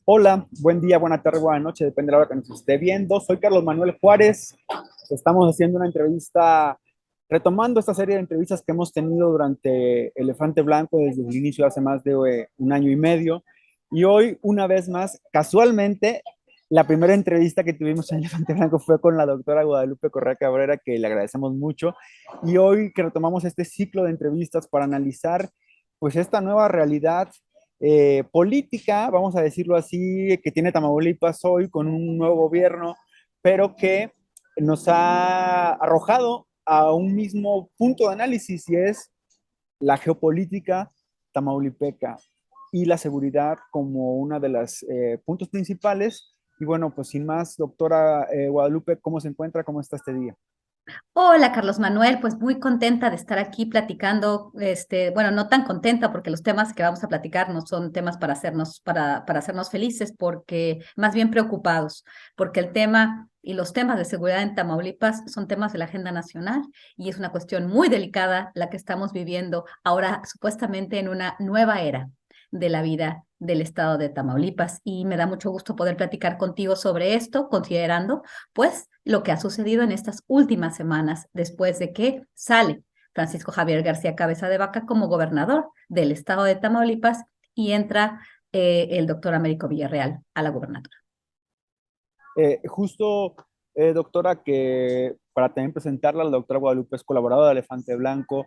Hola, buen día, buena tarde, buena noche, depende de la hora que nos esté viendo. Soy Carlos Manuel Juárez. Estamos haciendo una entrevista, retomando esta serie de entrevistas que hemos tenido durante Elefante Blanco desde el inicio hace más de un año y medio. Y hoy, una vez más, casualmente, la primera entrevista que tuvimos en Elefante Blanco fue con la doctora Guadalupe Correa Cabrera, que le agradecemos mucho. Y hoy que retomamos este ciclo de entrevistas para analizar pues esta nueva realidad política, vamos a decirlo así, que tiene Tamaulipas hoy con un nuevo gobierno, pero que nos ha arrojado a un mismo punto de análisis y es la geopolítica tamaulipeca y la seguridad como una de los puntos principales. Y bueno, pues sin más, doctora Guadalupe, ¿cómo se encuentra? ¿Cómo está este día? Hola, Carlos Manuel, pues muy contenta de estar aquí platicando, bueno, no tan contenta porque los temas que vamos a platicar no son temas para hacernos felices, porque más bien preocupados, porque el tema y los temas de seguridad en Tamaulipas son temas de la agenda nacional y es una cuestión muy delicada la que estamos viviendo ahora supuestamente en una nueva era de la vida del estado de Tamaulipas y me da mucho gusto poder platicar contigo sobre esto, considerando pues lo que ha sucedido en estas últimas semanas después de que sale Francisco Javier García Cabeza de Vaca como gobernador del estado de Tamaulipas y entra el doctor Américo Villarreal a la gobernatura. Justo, doctora, que para también presentarla, la doctora Guadalupe es colaboradora de Elefante Blanco,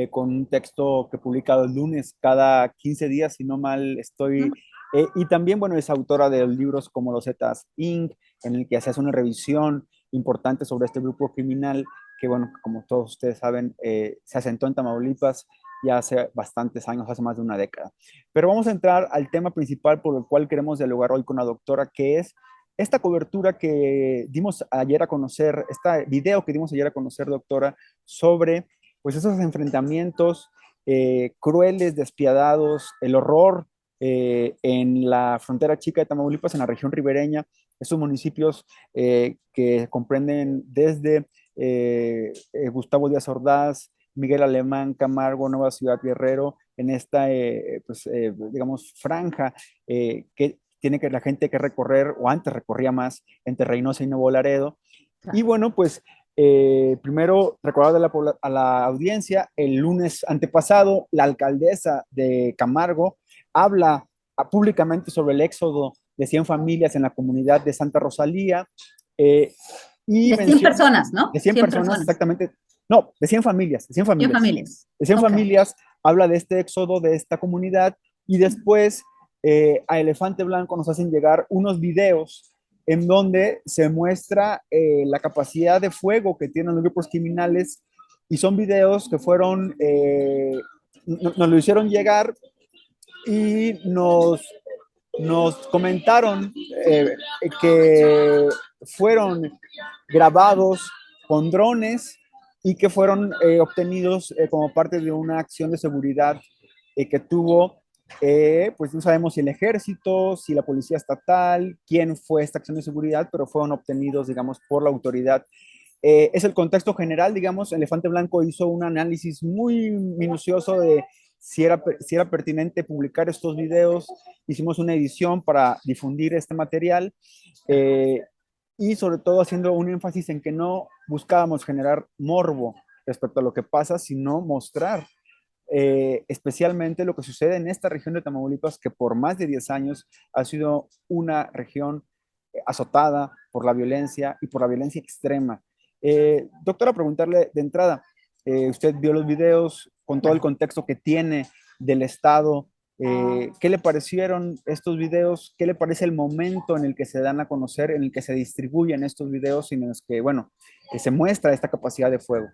con un texto que publica los lunes cada 15 días, si no mal estoy. Y también, bueno, es autora de libros como Los Zetas Inc., en el que se hace una revisión importante sobre este grupo criminal que, bueno, como todos ustedes saben, se asentó en Tamaulipas ya hace bastantes años, hace más de una década. Pero vamos a entrar al tema principal por el cual queremos dialogar hoy con la doctora, que es esta cobertura que dimos ayer a conocer, este video que dimos ayer a conocer, doctora, sobre pues esos enfrentamientos crueles, despiadados, el horror en la frontera chica de Tamaulipas, en la región ribereña, esos municipios que comprenden desde Gustavo Díaz Ordaz, Miguel Alemán, Camargo, Nueva Ciudad Guerrero, en esta, digamos, franja que tiene que la gente que recorrer, o antes recorría más, entre Reynosa y Nuevo Laredo. Y bueno, pues primero recordar a la audiencia, el lunes antepasado, la alcaldesa de Camargo habla públicamente sobre el éxodo de 100 familias en la comunidad de Santa Rosalía eh, y De 100 menciona personas, de ¿no? 100 100 personas personas, exactamente, no, de 100 familias, de 100 100 familias, familias. de 100 Ok. familias, habla de este éxodo de esta comunidad y después a Elefante Blanco nos hacen llegar unos videos en donde se muestra la capacidad de fuego que tienen los grupos criminales y son videos que fueron, nos lo hicieron llegar y nos comentaron que fueron grabados con drones y que fueron obtenidos como parte de una acción de seguridad que tuvo, pues no sabemos si el ejército, si la policía estatal, quién fue esta acción de seguridad, pero fueron obtenidos, digamos, por la autoridad. Es el contexto general, digamos, Elefante Blanco hizo un análisis muy minucioso de si era pertinente publicar estos videos, hicimos una edición para difundir este material eh, y sobre todo haciendo un énfasis en que no buscábamos generar morbo respecto a lo que pasa, sino mostrar especialmente lo que sucede en esta región de Tamaulipas, que por más de 10 años ha sido una región azotada por la violencia y por la violencia extrema. Doctora, preguntarle de entrada, usted vio los videos con todo el Claro. contexto que tiene del Estado. ¿Qué le parecieron estos videos? ¿Qué le parece el momento en el que se dan a conocer, en el que se distribuyen estos videos y en los que, bueno, que se muestra esta capacidad de fuego?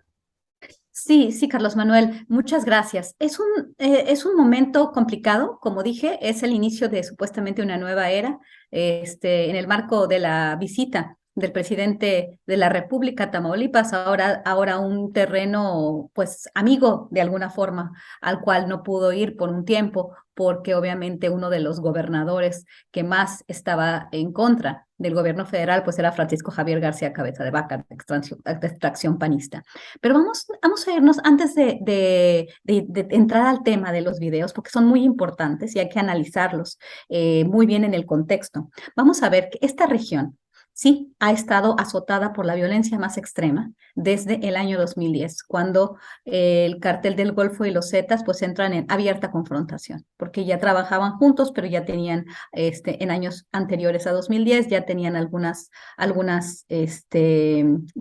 Sí, sí, Carlos Manuel, muchas gracias. Es un momento complicado, como dije, es el inicio de supuestamente una nueva era, en el marco de la visita del presidente de la República, Tamaulipas, ahora un terreno pues amigo de alguna forma, al cual no pudo ir por un tiempo, porque obviamente uno de los gobernadores que más estaba en contra del gobierno federal, pues era Francisco Javier García Cabeza de Vaca, de extracción panista. Pero vamos a irnos antes de entrar al tema de los videos, porque son muy importantes y hay que analizarlos muy bien en el contexto. Vamos a ver que esta región sí ha estado azotada por la violencia más extrema desde el año 2010, cuando el Cártel del Golfo y los Zetas pues entran en abierta confrontación, porque ya trabajaban juntos, pero ya tenían en años anteriores a 2010, ya tenían algunas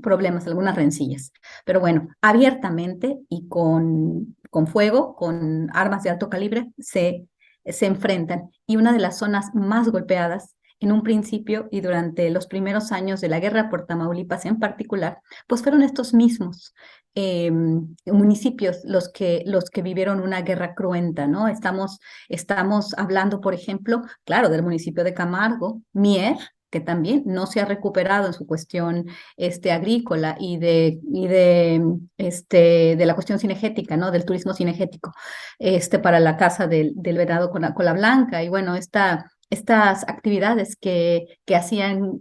problemas, algunas rencillas. Pero bueno, abiertamente y con fuego, con armas de alto calibre, se enfrentan. Y una de las zonas más golpeadas en un principio y durante los primeros años de la guerra por Tamaulipas en particular, pues fueron estos mismos municipios los que vivieron una guerra cruenta, ¿no? Estamos hablando, por ejemplo, claro, del municipio de Camargo, Mier, que también no se ha recuperado en su cuestión agrícola de la cuestión cinegética, ¿no? Del turismo cinegético, para la caza del venado con la cola blanca. Y bueno, estas actividades que hacían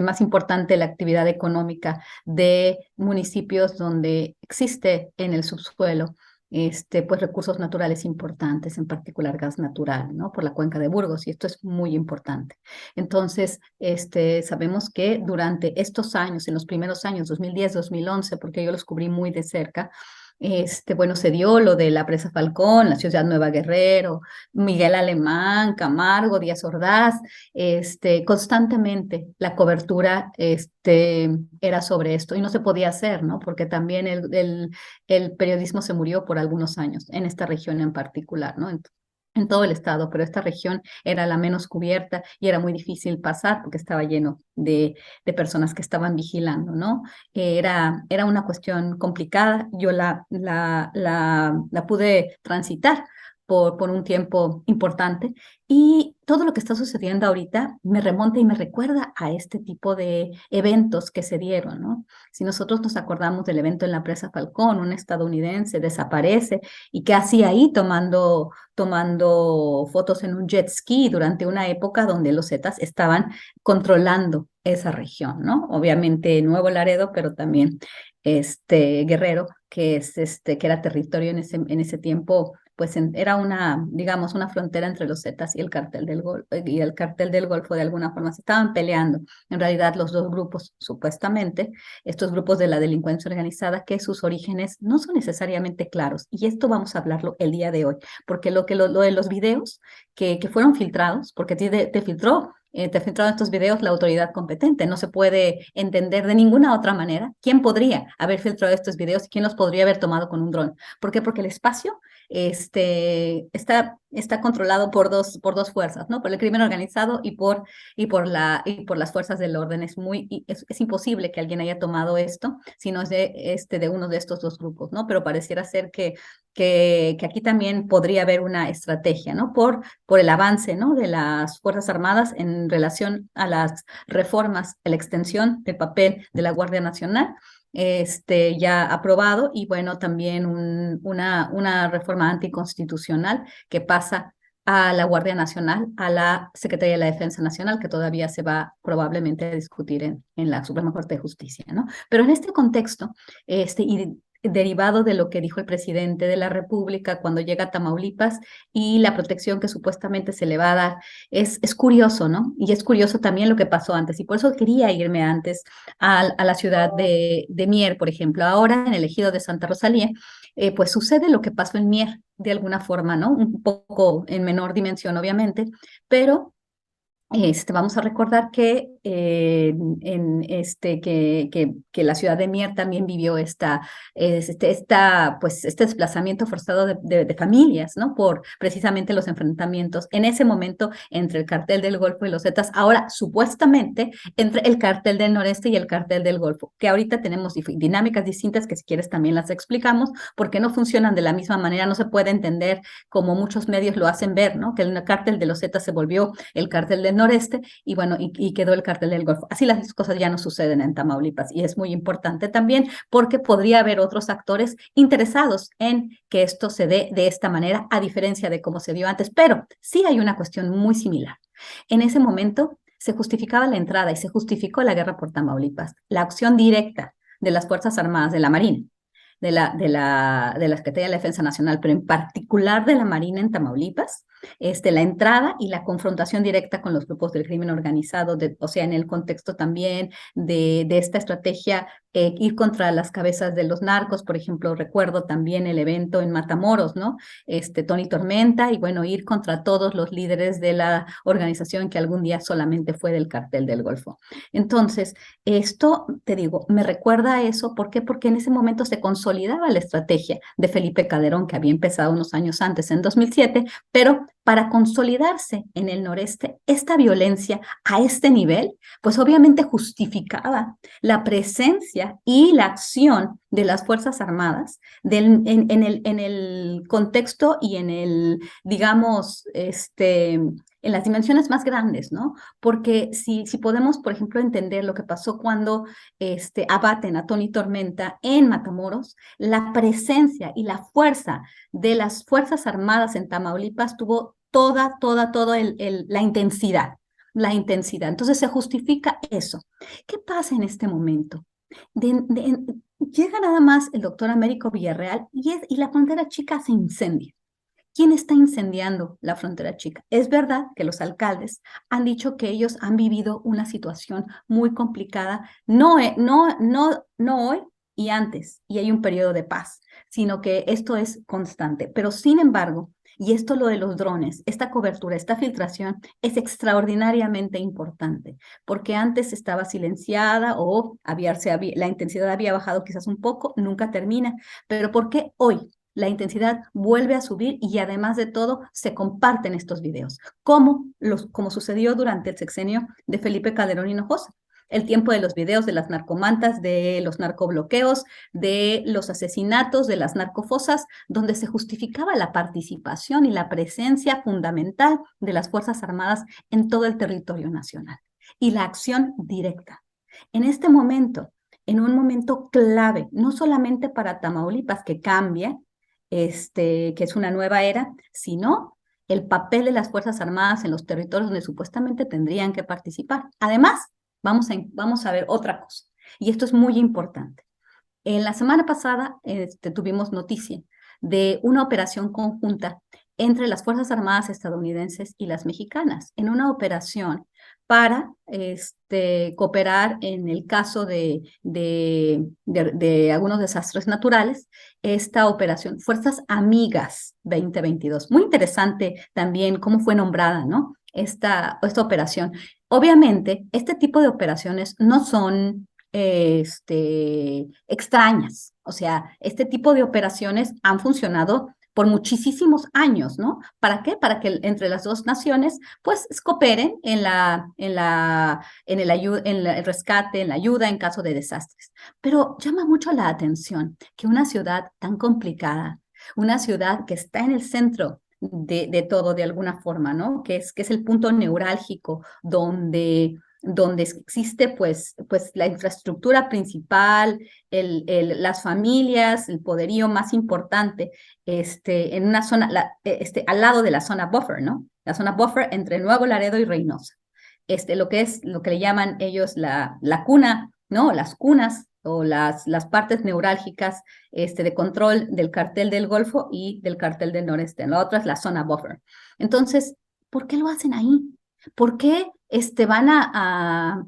más importante la actividad económica de municipios donde existe en el subsuelo pues recursos naturales importantes, en particular gas natural, ¿no? Por la cuenca de Burgos, y esto es muy importante. Entonces, sabemos que durante estos años, en los primeros años, 2010, 2011, porque yo los cubrí muy de cerca, bueno, se dio lo de la presa Falcón, la ciudad Nueva Guerrero, Miguel Alemán, Camargo, Díaz Ordaz, constantemente la cobertura era sobre esto y no se podía hacer, ¿no? Porque también el periodismo se murió por algunos años en esta región en particular, ¿no? En todo el estado, pero esta región era la menos cubierta y era muy difícil pasar porque estaba lleno de personas que estaban vigilando, ¿no? Era una cuestión complicada, yo la pude transitar por un tiempo importante y todo lo que está sucediendo ahorita me remonta y me recuerda a este tipo de eventos que se dieron, ¿no? Si nosotros nos acordamos del evento en la presa Falcón, un estadounidense desaparece y qué hacía ahí tomando fotos en un jet ski durante una época donde los Zetas estaban controlando esa región, ¿no? Obviamente Nuevo Laredo, pero también Guerrero, que era territorio en ese tiempo, pues era digamos, una frontera entre los Zetas y el cartel del Golfo, de alguna forma se estaban peleando. En realidad los dos grupos, supuestamente, estos grupos de la delincuencia organizada, que sus orígenes no son necesariamente claros. Y esto vamos a hablarlo el día de hoy, porque lo de los videos que fueron filtrados, porque te filtró te filtraron estos videos la autoridad competente. No se puede entender de ninguna otra manera quién podría haber filtrado estos videos y quién los podría haber tomado con un dron. ¿Por qué? Porque el espacio está controlado por dos fuerzas, ¿no? Por el crimen organizado y por las fuerzas del orden. Es imposible que alguien haya tomado esto si no es de uno de estos dos grupos, ¿no? Pero pareciera ser que aquí también podría haber una estrategia, ¿no? Por el avance, ¿no? De las Fuerzas Armadas en relación a las reformas, a la extensión del papel de la Guardia Nacional, ya aprobado, y bueno, también una reforma anticonstitucional que pasa a la Guardia Nacional, a la Secretaría de la Defensa Nacional, que todavía se va probablemente a discutir en la Suprema Corte de Justicia, ¿no? Pero en este contexto, y derivado de lo que dijo el presidente de la República cuando llega a Tamaulipas y la protección que supuestamente se le va a dar, es curioso, ¿no? Y es curioso también lo que pasó antes, y por eso quería irme antes a la ciudad de Mier, por ejemplo. Ahora en el ejido de Santa Rosalía, pues sucede lo que pasó en Mier, de alguna forma, ¿no? Un poco en menor dimensión, obviamente, pero vamos a recordar que la ciudad de Mier también vivió pues, este desplazamiento forzado de familias, ¿no? Por precisamente los enfrentamientos en ese momento entre el cartel del Golfo y los Zetas, ahora supuestamente entre el cartel del Noreste y el cartel del Golfo, que ahorita tenemos dinámicas distintas que si quieres también las explicamos, porque no funcionan de la misma manera, no se puede entender como muchos medios lo hacen ver, ¿no? Que el cartel de los Zetas se volvió el cartel del Noreste y bueno, y quedó el cartel Cártel del Golfo. Así las cosas ya no suceden en Tamaulipas y es muy importante también porque podría haber otros actores interesados en que esto se dé de esta manera, a diferencia de cómo se dio antes, pero sí hay una cuestión muy similar. En ese momento se justificaba la entrada y se justificó la guerra por Tamaulipas, la acción directa de las Fuerzas Armadas, de la Marina, de la Secretaría de la Defensa Nacional, pero en particular de la Marina en Tamaulipas, la entrada y la confrontación directa con los grupos del crimen organizado, o sea, en el contexto también de esta estrategia, ir contra las cabezas de los narcos, por ejemplo, recuerdo también el evento en Matamoros, ¿no? Tony Tormenta, y bueno, ir contra todos los líderes de la organización que algún día solamente fue del Cartel del Golfo. Entonces, esto, te digo, me recuerda a eso. ¿Por qué? Porque en ese momento se consolidaba la estrategia de Felipe Calderón, que había empezado unos años antes, en 2007, pero para consolidarse en el noreste, esta violencia a este nivel, pues obviamente justificaba la presencia y la acción de las Fuerzas Armadas en el contexto y en el, digamos, en las dimensiones más grandes, ¿no? Porque si podemos, por ejemplo, entender lo que pasó cuando abaten a Tony Tormenta en Matamoros, la presencia y la fuerza de las Fuerzas Armadas en Tamaulipas tuvo toda la intensidad, la intensidad. Entonces se justifica eso. ¿Qué pasa en este momento? Llega nada más el doctor Américo Villarreal y la frontera chica se incendia. ¿Quién está incendiando la frontera chica? Es verdad que los alcaldes han dicho que ellos han vivido una situación muy complicada, no hoy y antes, y hay un periodo de paz, sino que esto es constante. Pero sin embargo, y esto lo de los drones, esta cobertura, esta filtración es extraordinariamente importante, porque antes estaba silenciada o la intensidad había bajado quizás un poco, nunca termina, pero ¿por qué hoy la intensidad vuelve a subir y además de todo se comparten estos videos, como sucedió durante el sexenio de Felipe Calderón Hinojosa? El tiempo de los videos de las narcomantas, de los narcobloqueos, de los asesinatos, de las narcofosas, donde se justificaba la participación y la presencia fundamental de las Fuerzas Armadas en todo el territorio nacional y la acción directa. En este momento, en un momento clave, no solamente para Tamaulipas, que cambia, que es una nueva era, sino el papel de las Fuerzas Armadas en los territorios donde supuestamente tendrían que participar. Además, vamos a ver otra cosa, y esto es muy importante. En la semana pasada tuvimos noticia de una operación conjunta entre las Fuerzas Armadas estadounidenses y las mexicanas, en una operación para cooperar en el caso de algunos desastres naturales, esta operación Fuerzas Amigas 2022. Muy interesante también cómo fue nombrada, ¿no? Esta operación. Obviamente, este tipo de operaciones no son extrañas. O sea, este tipo de operaciones han funcionado por muchísimos años, ¿no? ¿Para qué? Para que entre las dos naciones, pues, cooperen en el rescate, en la ayuda en caso de desastres. Pero llama mucho la atención que una ciudad tan complicada, una ciudad que está en el centro de todo de alguna forma, ¿no? Que es el punto neurálgico donde existe pues la infraestructura principal, las familias, el poderío más importante, en una zona, al lado de la zona buffer, ¿no? La zona buffer entre Nuevo Laredo y Reynosa. Lo que le llaman ellos la cuna, ¿no? Las cunas o las partes neurálgicas de control del Cartel del Golfo y del Cartel del Noreste. La otra es la zona buffer. Entonces, ¿por qué lo hacen ahí? ¿Por qué van a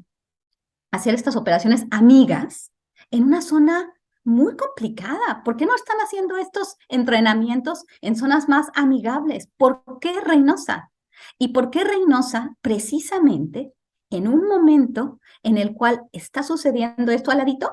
hacer estas operaciones amigas en una zona muy complicada? ¿Por qué no están haciendo estos entrenamientos en zonas más amigables? ¿Por qué Reynosa? ¿Y por qué Reynosa precisamente en un momento en el cual está sucediendo esto al ladito?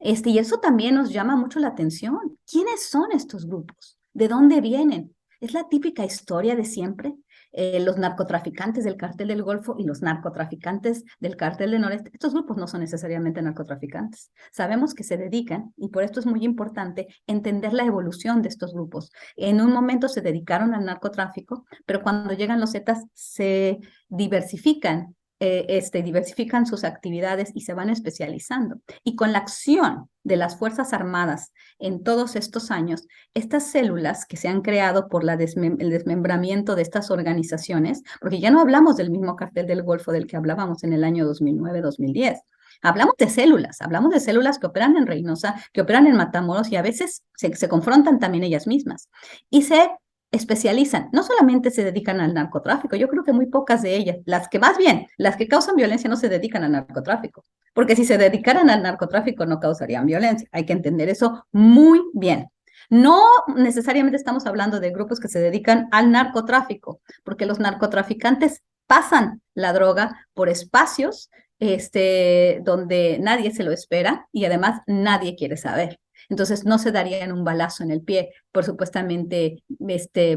Y eso también nos llama mucho la atención. ¿Quiénes son estos grupos? ¿De dónde vienen? Es la típica historia de siempre. Los narcotraficantes del Cartel del Golfo y los narcotraficantes del Cartel del Noreste. Estos grupos no son necesariamente narcotraficantes. Sabemos que se dedican, y por esto es muy importante entender la evolución de estos grupos. En un momento se dedicaron al narcotráfico, pero cuando llegan los Zetas se diversifican diversifican sus actividades y se van especializando. Y con la acción de las Fuerzas Armadas en todos estos años, estas células que se han creado por el desmembramiento de estas organizaciones, porque ya no hablamos del mismo cartel del Golfo del que hablábamos en el año 2009-2010. Hablamos de células que operan en Reynosa, que operan en Matamoros y a veces se confrontan también ellas mismas. Y se especializan, no solamente se dedican al narcotráfico, yo creo que muy pocas de ellas, las que causan violencia no se dedican al narcotráfico, porque si se dedicaran al narcotráfico no causarían violencia, hay que entender eso muy bien. No necesariamente estamos hablando de grupos que se dedican al narcotráfico, porque los narcotraficantes pasan la droga por espacios donde nadie se lo espera y además nadie quiere saber. Entonces no se darían un balazo en el pie por supuestamente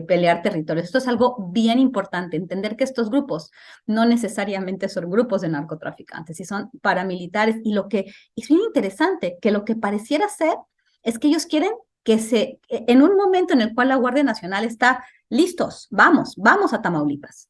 pelear territorios. Esto es algo bien importante, entender que estos grupos no necesariamente son grupos de narcotraficantes, y son paramilitares. Y lo que es bien interesante, que lo que pareciera ser es que ellos quieren en un momento en el cual la Guardia Nacional está listos, vamos a Tamaulipas,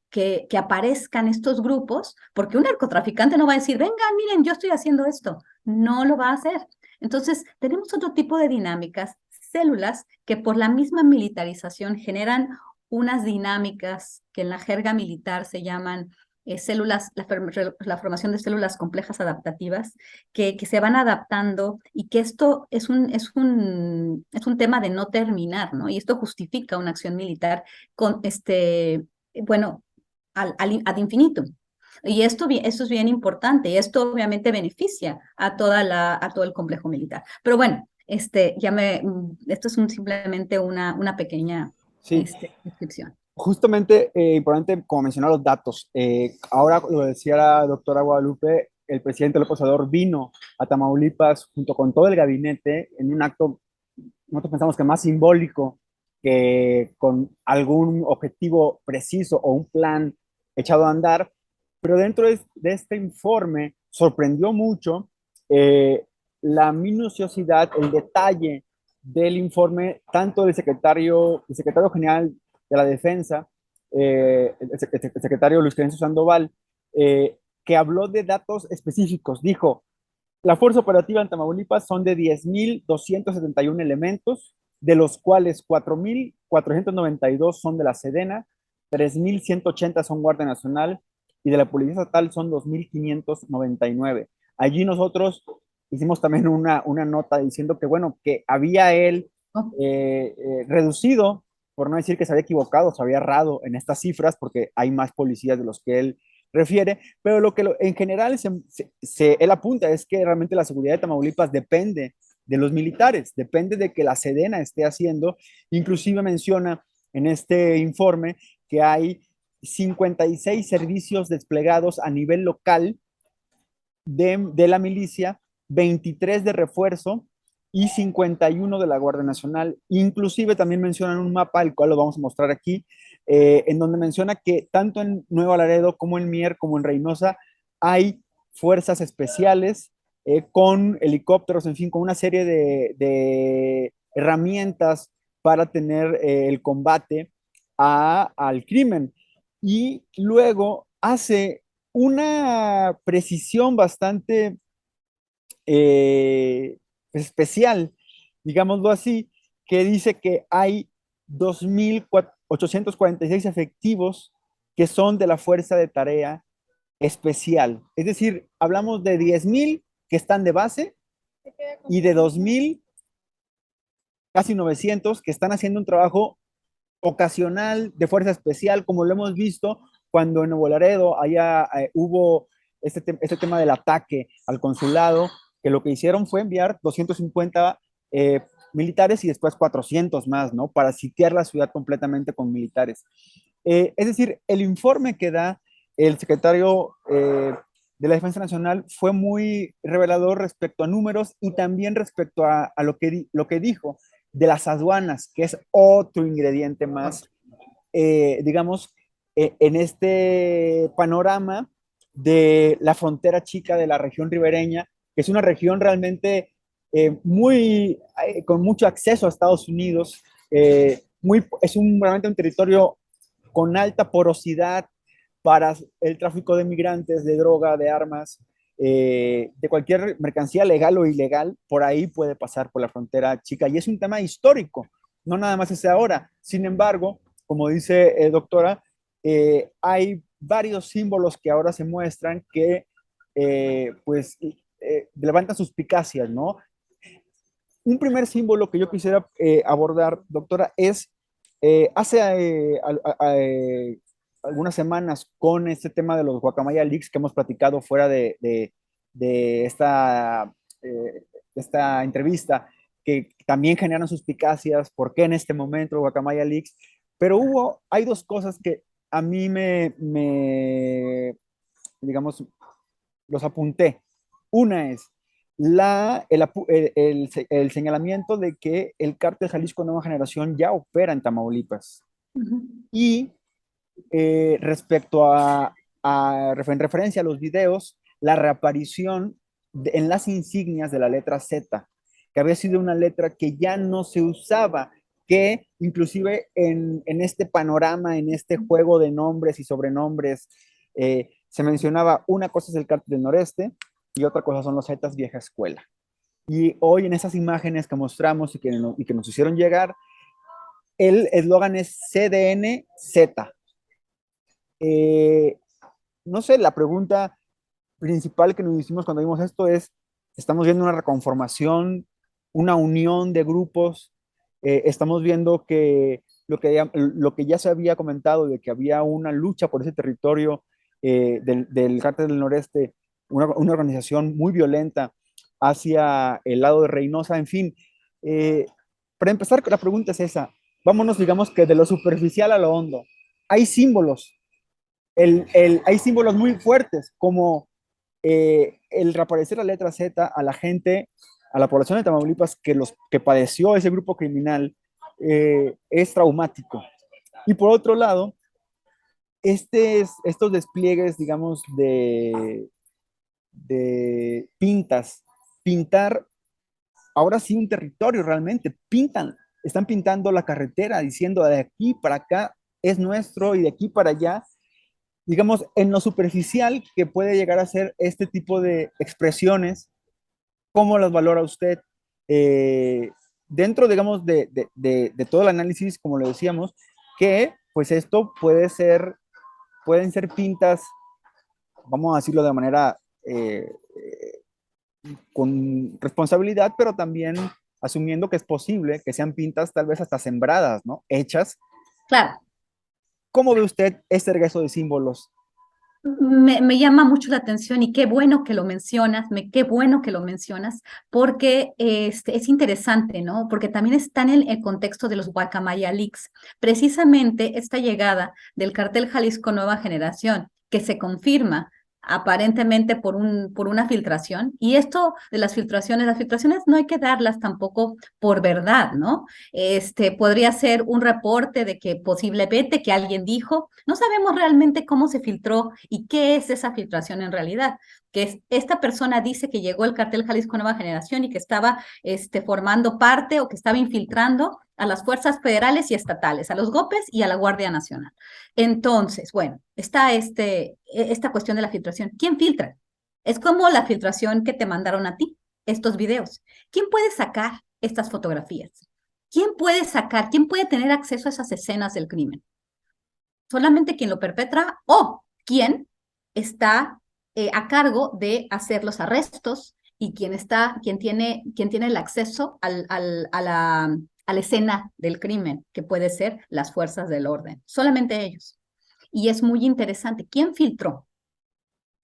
que aparezcan estos grupos, porque un narcotraficante no va a decir, vengan, miren, yo estoy haciendo esto. No lo va a hacer. Entonces, tenemos otro tipo de dinámicas, células que por la misma militarización generan unas dinámicas que en la jerga militar se llaman células, la formación de células complejas adaptativas, que se van adaptando y que esto es un tema de no terminar, ¿no? Y esto justifica una acción militar con bueno, ad infinitum. Y esto es bien importante, y esto obviamente beneficia a todo el complejo militar. Pero bueno, esto es simplemente una pequeña Sí, descripción. justamente importante, como mencionar los datos. Ahora lo decía la doctora Guadalupe, el presidente López Obrador vino a Tamaulipas junto con todo el gabinete en un acto, nosotros pensamos que más simbólico que con algún objetivo preciso o un plan echado a andar, pero dentro de este informe sorprendió mucho eh, la minuciosidad, el detalle del informe, tanto el secretario general de la Defensa, el secretario Luis Crescencio Sandoval, que habló de datos específicos. Dijo, la fuerza operativa en Tamaulipas son de 10,271 elementos, de los cuales 4,492 son de la Sedena, 3,180 son Guardia Nacional y de la Policía Estatal son 2,599. Allí nosotros hicimos también una nota diciendo que, bueno, que había él Oh, reducido, por no decir que se había equivocado, se había errado en estas cifras, porque hay más policías de los que él refiere, pero en general él apunta es que realmente la seguridad de Tamaulipas depende de los militares, depende de que la Sedena esté haciendo, inclusive menciona en este informe que hay 56 servicios desplegados a nivel local de la milicia, 23 de refuerzo y 51 de la Guardia Nacional. Inclusive también mencionan un mapa, el cual lo vamos a mostrar aquí, en donde menciona que tanto en Nuevo Laredo como en Mier, como en Reynosa, hay fuerzas especiales con helicópteros, en fin, con una serie de herramientas para tener el combate al crimen. Y luego hace una precisión bastante eh, especial, digámoslo así, que dice que hay 2,846 efectivos que son de la Fuerza de Tarea Especial. Es decir, hablamos de 10,000 que están de base y de 2,000, casi 900, que están haciendo un trabajo ocasional de fuerza especial, como lo hemos visto cuando en Nuevo Laredo allá hubo este tema del ataque al consulado, que lo que hicieron fue enviar 250 militares y después 400 más, ¿no? Para sitiar la ciudad completamente con militares. Es decir, el informe que da el secretario de la Defensa Nacional fue muy revelador respecto a números y también respecto a lo que dijo de las aduanas, que es otro ingrediente más, digamos, en este panorama de la frontera chica de la región ribereña, que es una región realmente con mucho acceso a Estados Unidos, realmente un territorio con alta porosidad, para el tráfico de migrantes, de droga, de armas, de cualquier mercancía legal o ilegal, por ahí puede pasar por la frontera chica. Y es un tema histórico, no nada más es ahora. Sin embargo, como dice doctora, hay varios símbolos que ahora se muestran que pues levantan suspicacias, ¿no? Un primer símbolo que yo quisiera abordar, doctora, es hace algunas semanas con este tema de los Guacamaya Leaks que hemos platicado fuera de esta entrevista, que también generan suspicacias, ¿por qué en este momento los Guacamaya Leaks? Pero hay dos cosas que a mí digamos, los apunté. Una es el señalamiento de que el cártel Jalisco Nueva Generación ya opera en Tamaulipas. Ujú. Y respecto en referencia a los videos, la reaparición en las insignias de la letra Z, que había sido una letra que ya no se usaba, que inclusive en este panorama, en este juego de nombres y sobrenombres, se mencionaba una cosa es el cártel del noreste y otra cosa son los Zetas vieja escuela. Y hoy en esas imágenes que mostramos y que nos hicieron llegar, el eslogan es CDNZ. Eh, no sé, la pregunta principal que nos hicimos cuando vimos esto es, estamos viendo una reconformación, una unión de grupos, estamos viendo que lo que ya se había comentado de que había una lucha por ese territorio del Cártel del Noreste, una organización muy violenta hacia el lado de Reynosa, en fin. eh, para empezar, la pregunta es esa, vámonos digamos que de lo superficial a lo hondo. Hay símbolos, hay símbolos muy fuertes, como el reaparecer la letra Z a la gente, a la población de Tamaulipas que padeció ese grupo criminal, es traumático. Y por otro lado, estos despliegues, digamos, de pintar ahora sí un territorio realmente, están pintando la carretera diciendo de aquí para acá es nuestro y de aquí para allá, digamos, en lo superficial que puede llegar a ser este tipo de expresiones. ¿Cómo las valora usted? Eh, Dentro, digamos, de todo el análisis, como le decíamos, que pues esto pueden ser pintas, vamos a decirlo de manera con responsabilidad, pero también asumiendo que es posible que sean pintas tal vez hasta sembradas, ¿no? Hechas. Claro. ¿Cómo ve usted este regreso de símbolos? Me llama mucho la atención y qué bueno que lo mencionas, qué bueno que lo mencionas, porque es interesante, ¿no? Porque también está en el contexto de los Guacamaya Leaks. Precisamente esta llegada del cartel Jalisco Nueva Generación, que se confirma aparentemente por una filtración, y esto de las filtraciones no hay que darlas tampoco por verdad, ¿no? Podría ser un reporte de que posiblemente que alguien dijo, no sabemos realmente cómo se filtró y qué es esa filtración en realidad, que esta persona dice que llegó el cartel Jalisco Nueva Generación y que estaba formando parte o que estaba infiltrando a las fuerzas federales y estatales, a los GOPES y a la Guardia Nacional. Entonces, bueno, está esta cuestión de la filtración. ¿Quién filtra? Es como la filtración que te mandaron a ti, estos videos. ¿Quién puede sacar estas fotografías? ¿Quién puede sacar, quién puede tener acceso a esas escenas del crimen? Solamente quien lo perpetra o quien está a cargo de hacer los arrestos y quien tiene el acceso a la escena del crimen, que puede ser las fuerzas del orden. Solamente ellos. Y es muy interesante. ¿Quién filtró?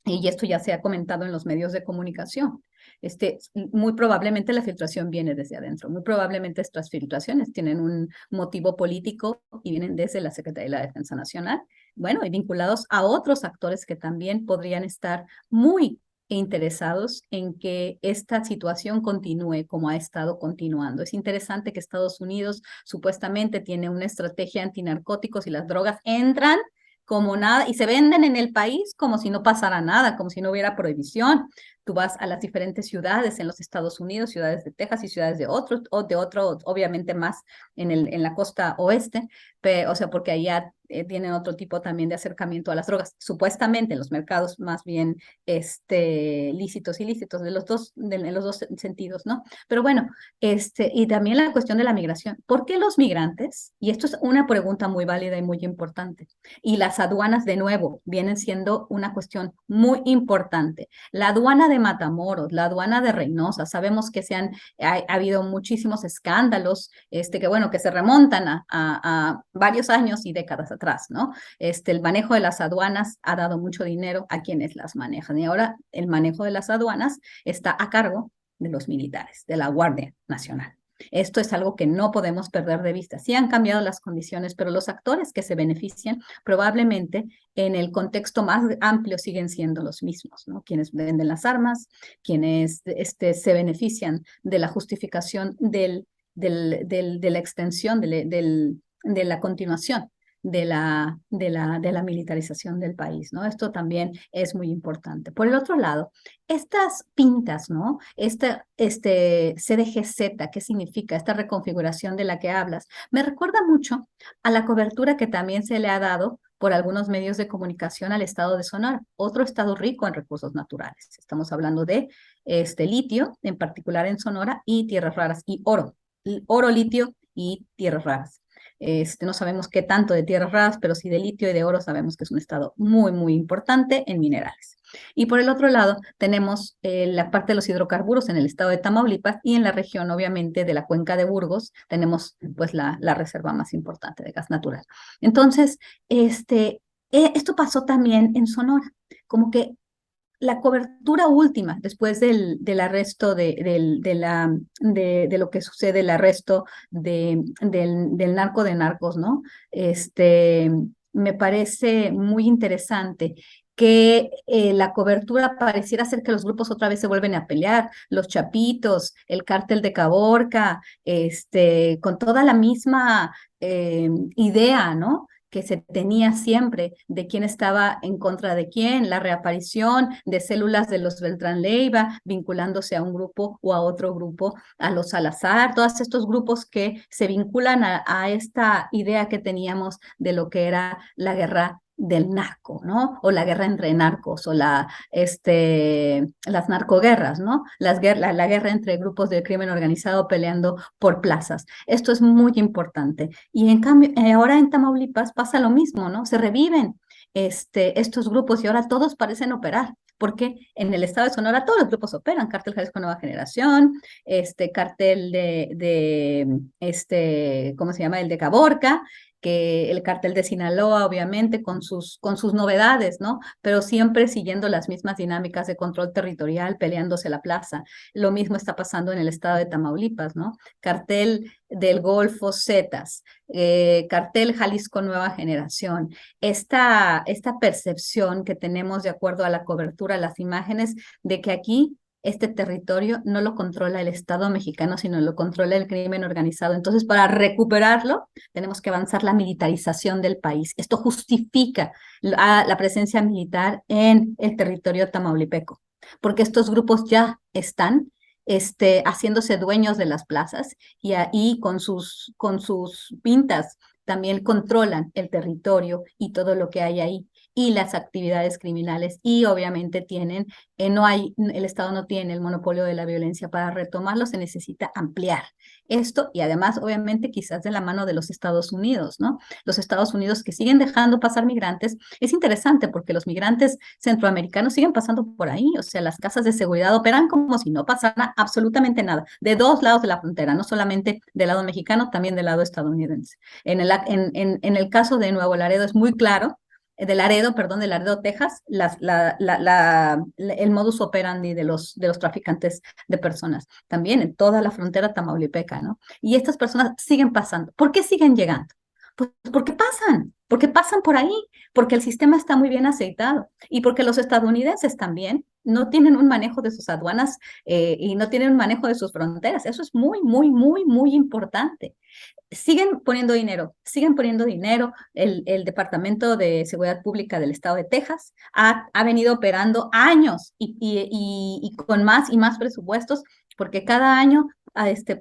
Y esto ya se ha comentado en los medios de comunicación. Muy probablemente la filtración viene desde adentro, muy probablemente estas filtraciones tienen un motivo político y vienen desde la Secretaría de la Defensa Nacional, bueno, y vinculados a otros actores que también podrían estar muy interesados en que esta situación continúe como ha estado continuando. Es interesante que Estados Unidos supuestamente tiene una estrategia antinarcóticos y las drogas entran como nada, y se venden en el país como si no pasara nada, como si no hubiera prohibición. Tú vas a las diferentes ciudades en los Estados Unidos, ciudades de Texas y ciudades de otros, obviamente más en la costa oeste, o sea, porque allá tienen otro tipo también de acercamiento a las drogas, supuestamente en los mercados más bien lícitos, ilícitos, en los dos sentidos, ¿no? Pero bueno, y también la cuestión de la migración. ¿Por qué los migrantes? Y esto es una pregunta muy válida y muy importante. Y las aduanas, de nuevo, vienen siendo una cuestión muy importante. La aduana de Matamoros, la aduana de Reynosa, sabemos que ha habido muchísimos escándalos, que bueno, que se remontan a varios años y décadas atrás, ¿no? El manejo de las aduanas ha dado mucho dinero a quienes las manejan. Y ahora el manejo de las aduanas está a cargo de los militares, de la Guardia Nacional. Esto es algo que no podemos perder de vista. Sí han cambiado las condiciones, pero los actores que se benefician probablemente en el contexto más amplio siguen siendo los mismos, ¿no? Quienes venden las armas, quienes se benefician de la justificación de la extensión, de la continuación de la militarización del país, ¿no? Esto también es muy importante. Por el otro lado, estas pintas, ¿no? CDGZ, ¿qué significa? Esta reconfiguración de la que hablas, me recuerda mucho a la cobertura que también se le ha dado por algunos medios de comunicación al estado de Sonora, otro estado rico en recursos naturales. Estamos hablando de litio, en particular en Sonora, y tierras raras, y oro, litio y tierras raras. No sabemos qué tanto de tierras raras, pero sí de litio y de oro sabemos que es un estado muy, muy importante en minerales. Y por el otro lado, tenemos la parte de los hidrocarburos en el estado de Tamaulipas y en la región, obviamente, de la cuenca de Burgos, tenemos pues la reserva más importante de gas natural. Entonces, esto pasó también en Sonora, como que la cobertura última después del arresto de lo que sucede, el arresto del narco de narcos, ¿no? Me parece muy interesante que la cobertura pareciera ser que los grupos otra vez se vuelven a pelear, los Chapitos, el cártel de Caborca, con toda la misma idea, ¿no? Que se tenía siempre de quién estaba en contra de quién, la reaparición de células de los Beltrán Leiva vinculándose a un grupo o a otro grupo, a los Salazar, todos estos grupos que se vinculan a esta idea que teníamos de lo que era la guerra del narco, ¿no? O la guerra entre narcos, o las narcoguerras, ¿no? La guerra entre grupos de crimen organizado peleando por plazas. Esto es muy importante. Y en cambio, ahora en Tamaulipas pasa lo mismo, ¿no? Se reviven estos grupos y ahora todos parecen operar. Porque en el estado de Sonora todos los grupos operan, Cártel Jalisco Nueva Generación, Cártel ¿cómo se llama? El de Caborca, que el Cártel de Sinaloa, obviamente, con sus novedades, ¿no? Pero siempre siguiendo las mismas dinámicas de control territorial, peleándose la plaza. Lo mismo está pasando en el estado de Tamaulipas, ¿no? Cartel del Golfo Zetas, Cartel Jalisco Nueva Generación. Esta percepción que tenemos de acuerdo a la cobertura, las imágenes, de que aquí este territorio no lo controla el Estado mexicano, sino lo controla el crimen organizado. Entonces, para recuperarlo, tenemos que avanzar la militarización del país. Esto justifica la presencia militar en el territorio tamaulipeco, porque estos grupos ya están haciéndose dueños de las plazas y ahí con sus pintas también controlan el territorio y todo lo que hay ahí y las actividades criminales y obviamente el Estado no tiene el monopolio de la violencia. Para retomarlo se necesita ampliar esto y además obviamente quizás de la mano de los Estados Unidos, ¿no? Los Estados Unidos que siguen dejando pasar migrantes. Es interesante porque los migrantes centroamericanos siguen pasando por ahí, o sea, las casas de seguridad operan como si no pasara absolutamente nada, de dos lados de la frontera, no solamente del lado mexicano, también del lado estadounidense. En el caso de Nuevo Laredo es muy claro, de Laredo, Texas, el modus operandi de los traficantes de personas, también en toda la frontera tamaulipeca, ¿no? Y estas personas siguen pasando. ¿Por qué siguen llegando? Pues porque pasan por ahí, porque el sistema está muy bien aceitado y porque los estadounidenses también no tienen un manejo de sus aduanas y no tienen un manejo de sus fronteras. Eso es muy, muy, muy, muy importante. Siguen poniendo dinero. El Departamento de Seguridad Pública del Estado de Texas ha venido operando años y con más y más presupuestos, porque cada año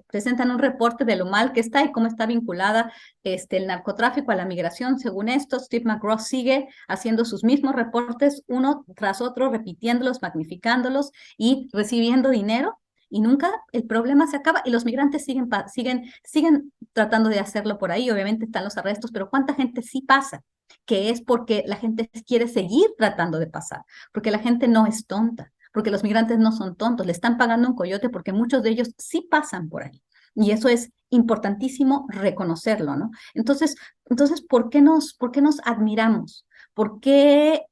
presentan un reporte de lo mal que está y cómo está vinculada el narcotráfico a la migración. Según esto, Steve McGraw sigue haciendo sus mismos reportes uno tras otro, repitiéndolos, magnificándolos y recibiendo dinero. Y nunca el problema se acaba y los migrantes siguen tratando de hacerlo por ahí. Obviamente están los arrestos, pero ¿cuánta gente sí pasa? Que es porque la gente quiere seguir tratando de pasar, porque la gente no es tonta, porque los migrantes no son tontos, le están pagando un coyote porque muchos de ellos sí pasan por ahí. Y eso es importantísimo reconocerlo, ¿no? Entonces ¿por qué nos admiramos? ¿Por qué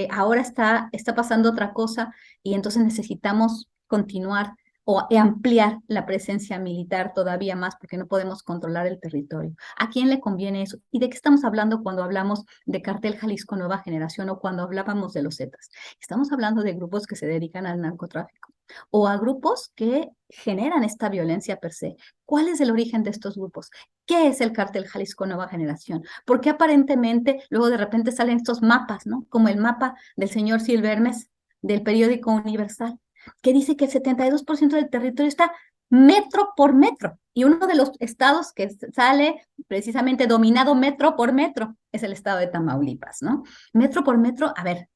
ahora está pasando otra cosa y entonces necesitamos continuar o ampliar la presencia militar todavía más porque no podemos controlar el territorio? ¿A quién le conviene eso? ¿Y de qué estamos hablando cuando hablamos de Cartel Jalisco Nueva Generación o cuando hablábamos de los Zetas? Estamos hablando de grupos que se dedican al narcotráfico o a grupos que generan esta violencia per se. ¿Cuál es el origen de estos grupos? ¿Qué es el Cartel Jalisco Nueva Generación? Porque aparentemente luego de repente salen estos mapas, ¿no? Como el mapa del señor Silvermes del periódico Universal, que dice que el 72% del territorio está metro por metro. Y uno de los estados que sale precisamente dominado metro por metro es el estado de Tamaulipas, ¿no? Metro por metro, a ver,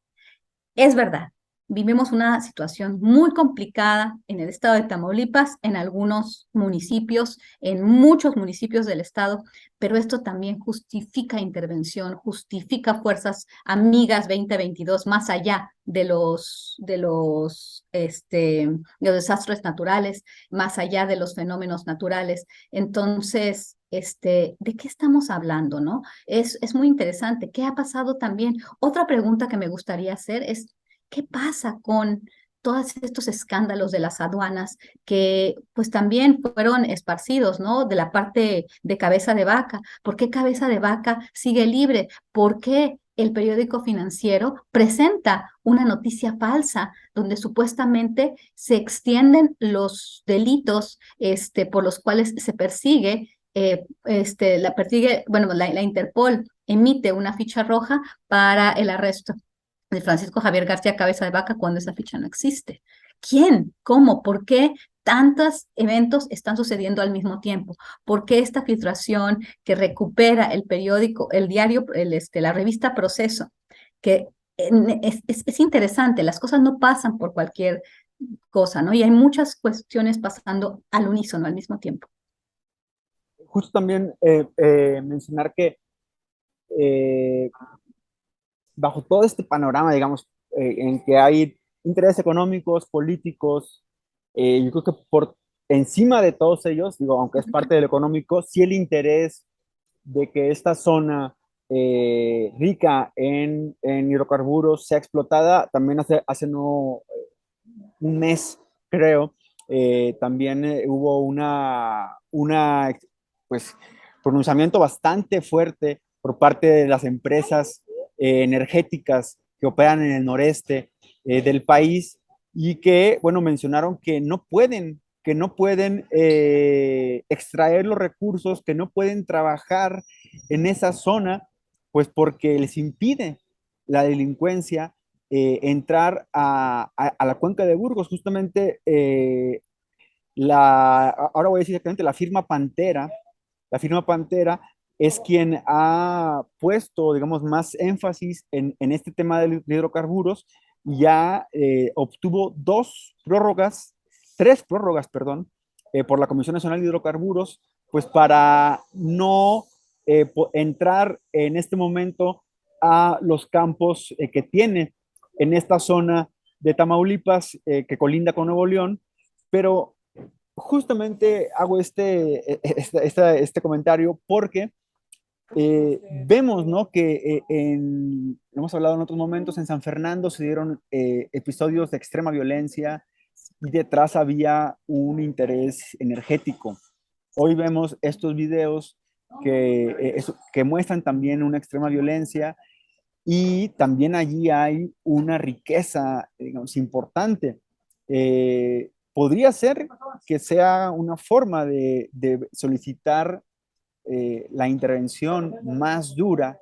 es verdad, vivimos una situación muy complicada en el estado de Tamaulipas, en algunos municipios, en muchos municipios del estado, pero esto también justifica intervención, justifica fuerzas amigas 2022 más allá de los desastres naturales, más allá de los fenómenos naturales. Entonces, ¿de qué estamos hablando, no? Es muy interesante. ¿Qué ha pasado también? Otra pregunta que me gustaría hacer es, ¿qué pasa con todos estos escándalos de las aduanas que pues también fueron esparcidos, ¿no? De la parte de Cabeza de Vaca. ¿Por qué Cabeza de Vaca sigue libre? ¿Por qué el periódico Financiero presenta una noticia falsa donde supuestamente se extienden los delitos por los cuales se persigue? La Interpol emite una ficha roja para el arresto de Francisco Javier García Cabeza de Vaca cuando esa ficha no existe. ¿Quién? ¿Cómo? ¿Por qué tantos eventos están sucediendo al mismo tiempo? ¿Por qué esta filtración que recupera el periódico, el diario, la revista Proceso? Que es interesante, las cosas no pasan por cualquier cosa, ¿no? Y hay muchas cuestiones pasando al unísono, al mismo tiempo. Justo también mencionar que eh, bajo todo este panorama, digamos, en que hay intereses económicos, políticos, yo creo que por encima de todos ellos, digo, aunque es parte del económico, sí el interés de que esta zona rica en hidrocarburos sea explotada, también hace no, un mes, creo, también hubo pues, pronunciamiento bastante fuerte por parte de las empresas energéticas que operan en el noreste del país y que, bueno, mencionaron que no pueden extraer los recursos, que no pueden trabajar en esa zona, pues porque les impide la delincuencia entrar a la cuenca de Burgos. Justamente, ahora voy a decir exactamente, la firma Pantera es quien ha puesto, digamos, más énfasis en este tema de hidrocarburos. Ya obtuvo tres prórrogas, perdón, por la Comisión Nacional de Hidrocarburos, pues para no entrar en este momento a los campos que tiene en esta zona de Tamaulipas que colinda con Nuevo León, pero justamente hago este comentario porque vemos, ¿no? Que lo hemos hablado en otros momentos, en San Fernando se dieron episodios de extrema violencia y detrás había un interés energético. Hoy vemos estos videos que muestran también una extrema violencia y también allí hay una riqueza, digamos, importante. Podría ser que sea una forma de solicitar la intervención más dura,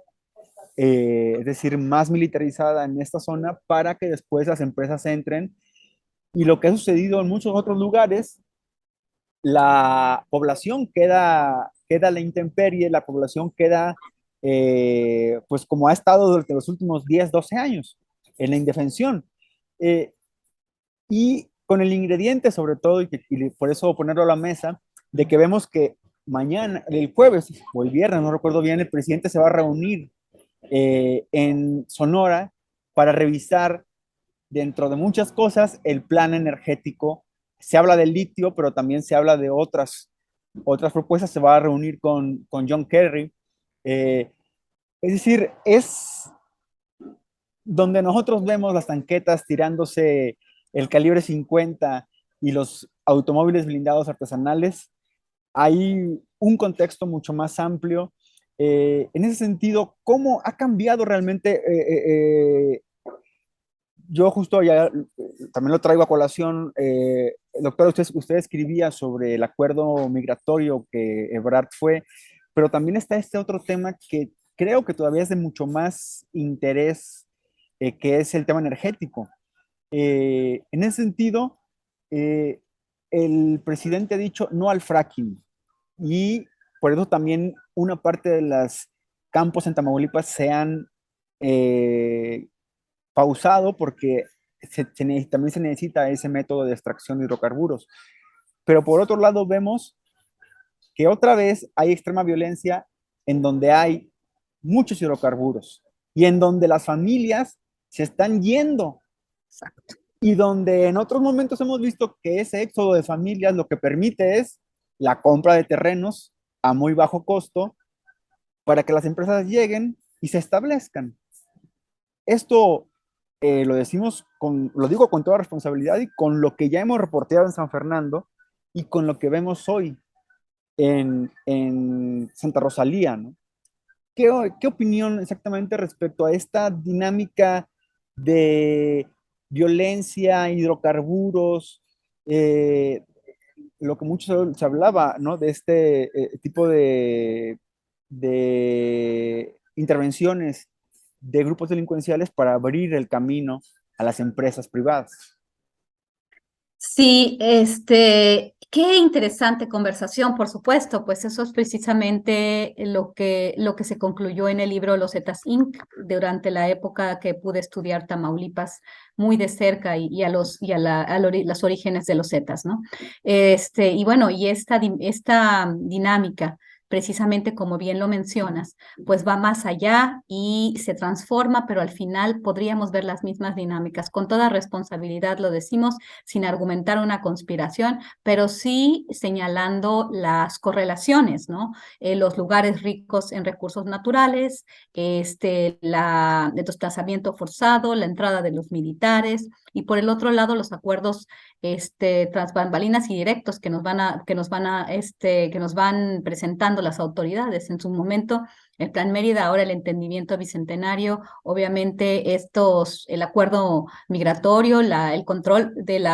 es decir, más militarizada en esta zona para que después las empresas entren. Y lo que ha sucedido en muchos otros lugares la población queda a la intemperie, la población queda pues como ha estado durante los últimos 10 12 años, en la indefensión. Eh, y con el ingrediente sobre todo, y por eso ponerlo a la mesa, de que vemos que mañana, el jueves o el viernes, no recuerdo bien, el presidente se va a reunir en Sonora para revisar, dentro de muchas cosas, el plan energético. Se habla del litio, pero también se habla de otras propuestas. Se va a reunir con John Kerry. Es decir, es donde nosotros vemos las tanquetas tirándose el calibre 50 y los automóviles blindados artesanales. Hay un contexto mucho más amplio. En ese sentido, ¿cómo ha cambiado realmente? Yo justo ya también lo traigo a colación. Doctora, usted escribía sobre el acuerdo migratorio que Ebrard fue, pero también está este otro tema que creo que todavía es de mucho más interés, que es el tema energético. En ese sentido, eh, el presidente ha dicho no al fracking y por eso también una parte de los campos en Tamaulipas se han eh, pausado porque también se necesita ese método de extracción de hidrocarburos. Pero por otro lado vemos que otra vez hay extrema violencia en donde hay muchos hidrocarburos y en donde las familias se están yendo y donde en otros momentos hemos visto que ese éxodo de familias lo que permite es la compra de terrenos a muy bajo costo para que las empresas lleguen y se establezcan. Esto lo digo con toda responsabilidad y con lo que ya hemos reporteado en San Fernando y con lo que vemos hoy en Santa Rosalía, ¿no? ¿Qué opinión exactamente respecto a esta dinámica de violencia, hidrocarburos, eh, lo que mucho se hablaba, ¿no? De este tipo de intervenciones de grupos delincuenciales para abrir el camino a las empresas privadas? Sí, qué interesante conversación, por supuesto, pues eso es precisamente lo que se concluyó en el libro Los Zetas Inc. durante la época que pude estudiar Tamaulipas muy de cerca y los orígenes de los Zetas, ¿no? Y bueno, y esta dinámica, precisamente como bien lo mencionas, pues va más allá y se transforma, pero al final podríamos ver las mismas dinámicas. Con toda responsabilidad lo decimos, sin argumentar una conspiración, pero sí señalando las correlaciones, ¿no? Los lugares ricos en recursos naturales, el desplazamiento forzado, la entrada de los militares, y por el otro lado los acuerdos tras bambalinas y directos que nos van presentando las autoridades. En su momento, el Plan Mérida, ahora el entendimiento bicentenario, obviamente el acuerdo migratorio, el control del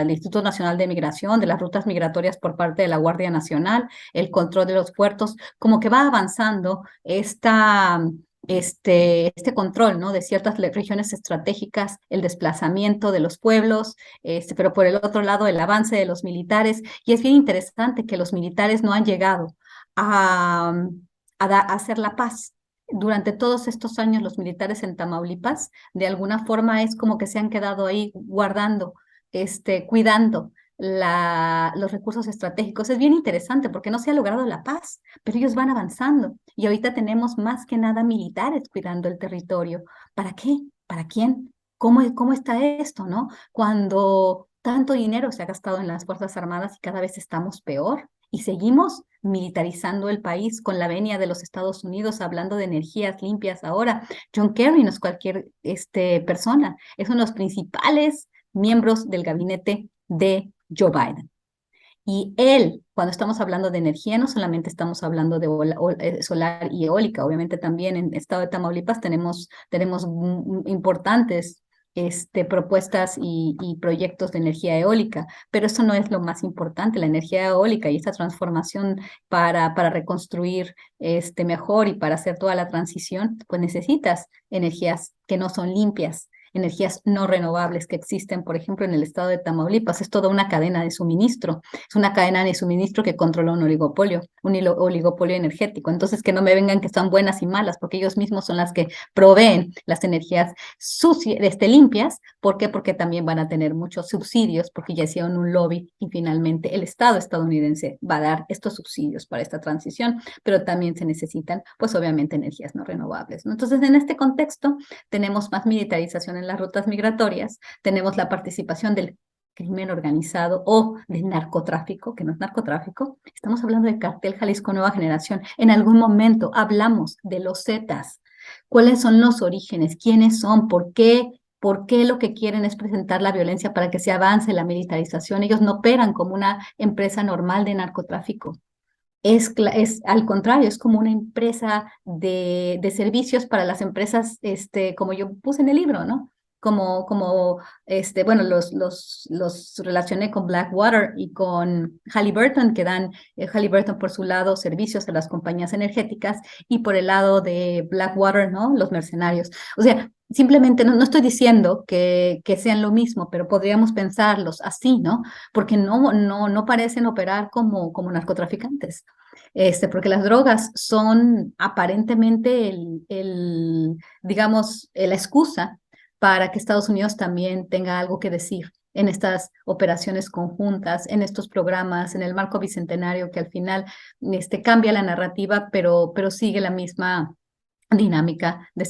Instituto Nacional de Migración, de las rutas migratorias por parte de la Guardia Nacional, el control de los puertos, como que va avanzando este control, ¿no? De ciertas regiones estratégicas, el desplazamiento de los pueblos, pero por el otro lado el avance de los militares, y es bien interesante que los militares no han llegado a, a hacer la paz. Durante todos estos años los militares en Tamaulipas, de alguna forma es como que se han quedado ahí guardando, cuidando los recursos estratégicos. Es bien interesante porque no se ha logrado la paz, pero ellos van avanzando. Y ahorita tenemos más que nada militares cuidando el territorio. ¿Para qué? ¿Para quién? ¿Cómo está esto, no? Cuando tanto dinero se ha gastado en las Fuerzas Armadas y cada vez estamos peor. Y seguimos militarizando el país con la venia de los Estados Unidos, hablando de energías limpias ahora. John Kerry no es cualquier persona, es uno de los principales miembros del gabinete de Joe Biden. Y él, cuando estamos hablando de energía, no solamente estamos hablando de solar y eólica, obviamente también en el estado de Tamaulipas tenemos importantes propuestas y proyectos de energía eólica, pero eso no es lo más importante. La energía eólica y esta transformación para reconstruir mejor y para hacer toda la transición, pues necesitas energías que no son limpias. energías no renovables que existen, por ejemplo, en el estado de Tamaulipas. Es toda una cadena de suministro. Es una cadena de suministro que controla un oligopolio, oligopolio energético. Entonces, que no me vengan que son buenas y malas, porque ellos mismos son las que proveen las energías sucias, limpias. ¿Por qué? Porque también van a tener muchos subsidios, porque ya hicieron un lobby y finalmente el Estado estadounidense va a dar estos subsidios para esta transición, pero también se necesitan, pues obviamente, energías no renovables, ¿no? Entonces, en este contexto, tenemos más militarización en las rutas migratorias, tenemos la participación del crimen organizado o del narcotráfico, que no es narcotráfico, estamos hablando del cartel Jalisco Nueva Generación. En algún momento hablamos de los Zetas. ¿Cuáles son los orígenes? ¿Quiénes son? ¿Por qué? ¿Por qué lo que quieren es presentar la violencia para que se avance la militarización? Ellos no operan como una empresa normal de narcotráfico. Es al contrario, es como una empresa de servicios para las empresas, como yo puse en el libro, ¿no? Bueno, los relacioné con Blackwater y con Halliburton, que dan, Halliburton por su lado, servicios a las compañías energéticas, y por el lado de Blackwater, ¿no? Los mercenarios. O sea, simplemente no estoy diciendo que sean lo mismo, pero podríamos pensarlos así, ¿no? Porque no parecen operar como narcotraficantes. Porque las drogas son aparentemente digamos, la excusa para que Estados Unidos también tenga algo que decir en estas operaciones conjuntas, en estos programas, en el marco bicentenario que al final cambia la narrativa, pero sigue la misma dinámica de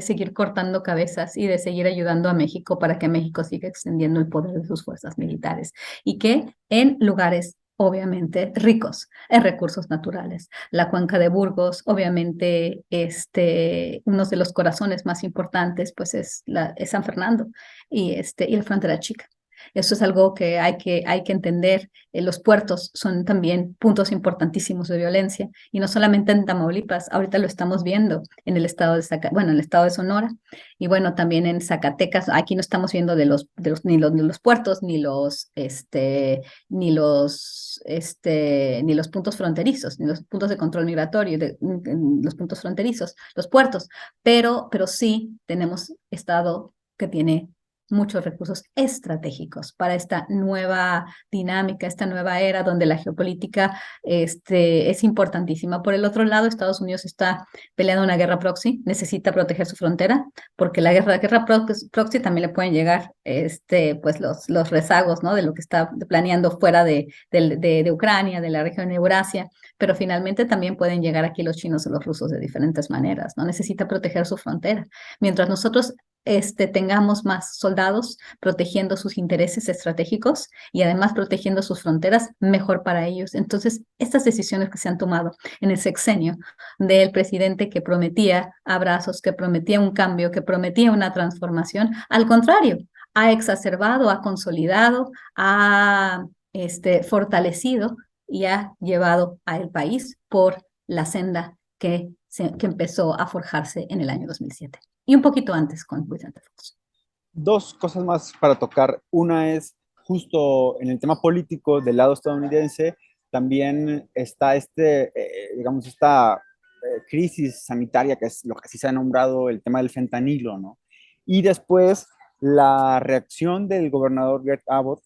seguir cortando cabezas y de seguir ayudando a México para que México siga extendiendo el poder de sus fuerzas militares y que en lugares obviamente ricos en recursos naturales. La cuenca de Burgos, obviamente, uno de los corazones más importantes, pues es San Fernando y la frontera chica. Eso es algo que hay que entender. Los puertos son también puntos importantísimos de violencia, y no solamente en Tamaulipas, ahorita lo estamos viendo en el estado en el estado de Sonora, y bueno, también en Zacatecas. Aquí no estamos viendo ni los puertos, ni los puntos fronterizos, ni los puntos de control migratorio, los puntos fronterizos, los puertos, pero sí tenemos estado que tiene muchos recursos estratégicos para esta nueva dinámica, esta nueva era donde la geopolítica es importantísima. Por el otro lado, Estados Unidos está peleando una guerra proxy, necesita proteger su frontera, porque la guerra proxy también le pueden llegar pues los rezagos, ¿no? De lo que está planeando fuera de Ucrania, de la región de Eurasia, pero finalmente también pueden llegar aquí los chinos o los rusos de diferentes maneras, ¿no? Necesita proteger su frontera. Mientras nosotros tengamos más soldados protegiendo sus intereses estratégicos y además protegiendo sus fronteras, mejor para ellos. Entonces, estas decisiones que se han tomado en el sexenio del presidente, que prometía abrazos, que prometía un cambio, que prometía una transformación, al contrario, ha exacerbado, ha consolidado, ha fortalecido y ha llevado al país por la senda que empezó a forjarse en el año 2007 y un poquito antes con Vicente Fox. Dos cosas más para tocar. Una es justo en el tema político del lado estadounidense, también está digamos, esta crisis sanitaria, que es lo que sí se ha nombrado el tema del fentanilo, ¿no? Y después la reacción del gobernador Greg Abbott,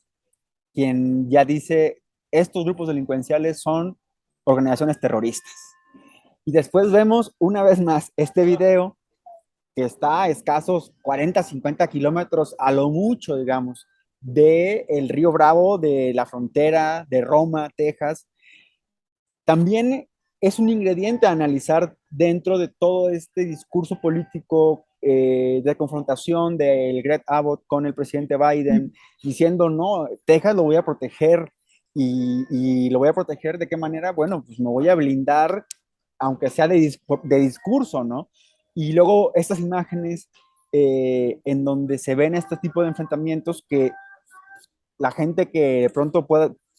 quien ya dice, estos grupos delincuenciales son organizaciones terroristas. Y después vemos una vez más este video que está a escasos 40, 50 kilómetros, a lo mucho, digamos, del río Bravo, de la frontera de Roma, Texas. También es un ingrediente a analizar dentro de todo este discurso político de confrontación del Greg Abbott con el presidente Biden, diciendo, no, Texas lo voy a proteger, y lo voy a proteger de qué manera. Bueno, pues me voy a blindar, aunque sea de discurso, ¿no? Y luego estas imágenes en donde se ven este tipo de enfrentamientos, que la gente que de pronto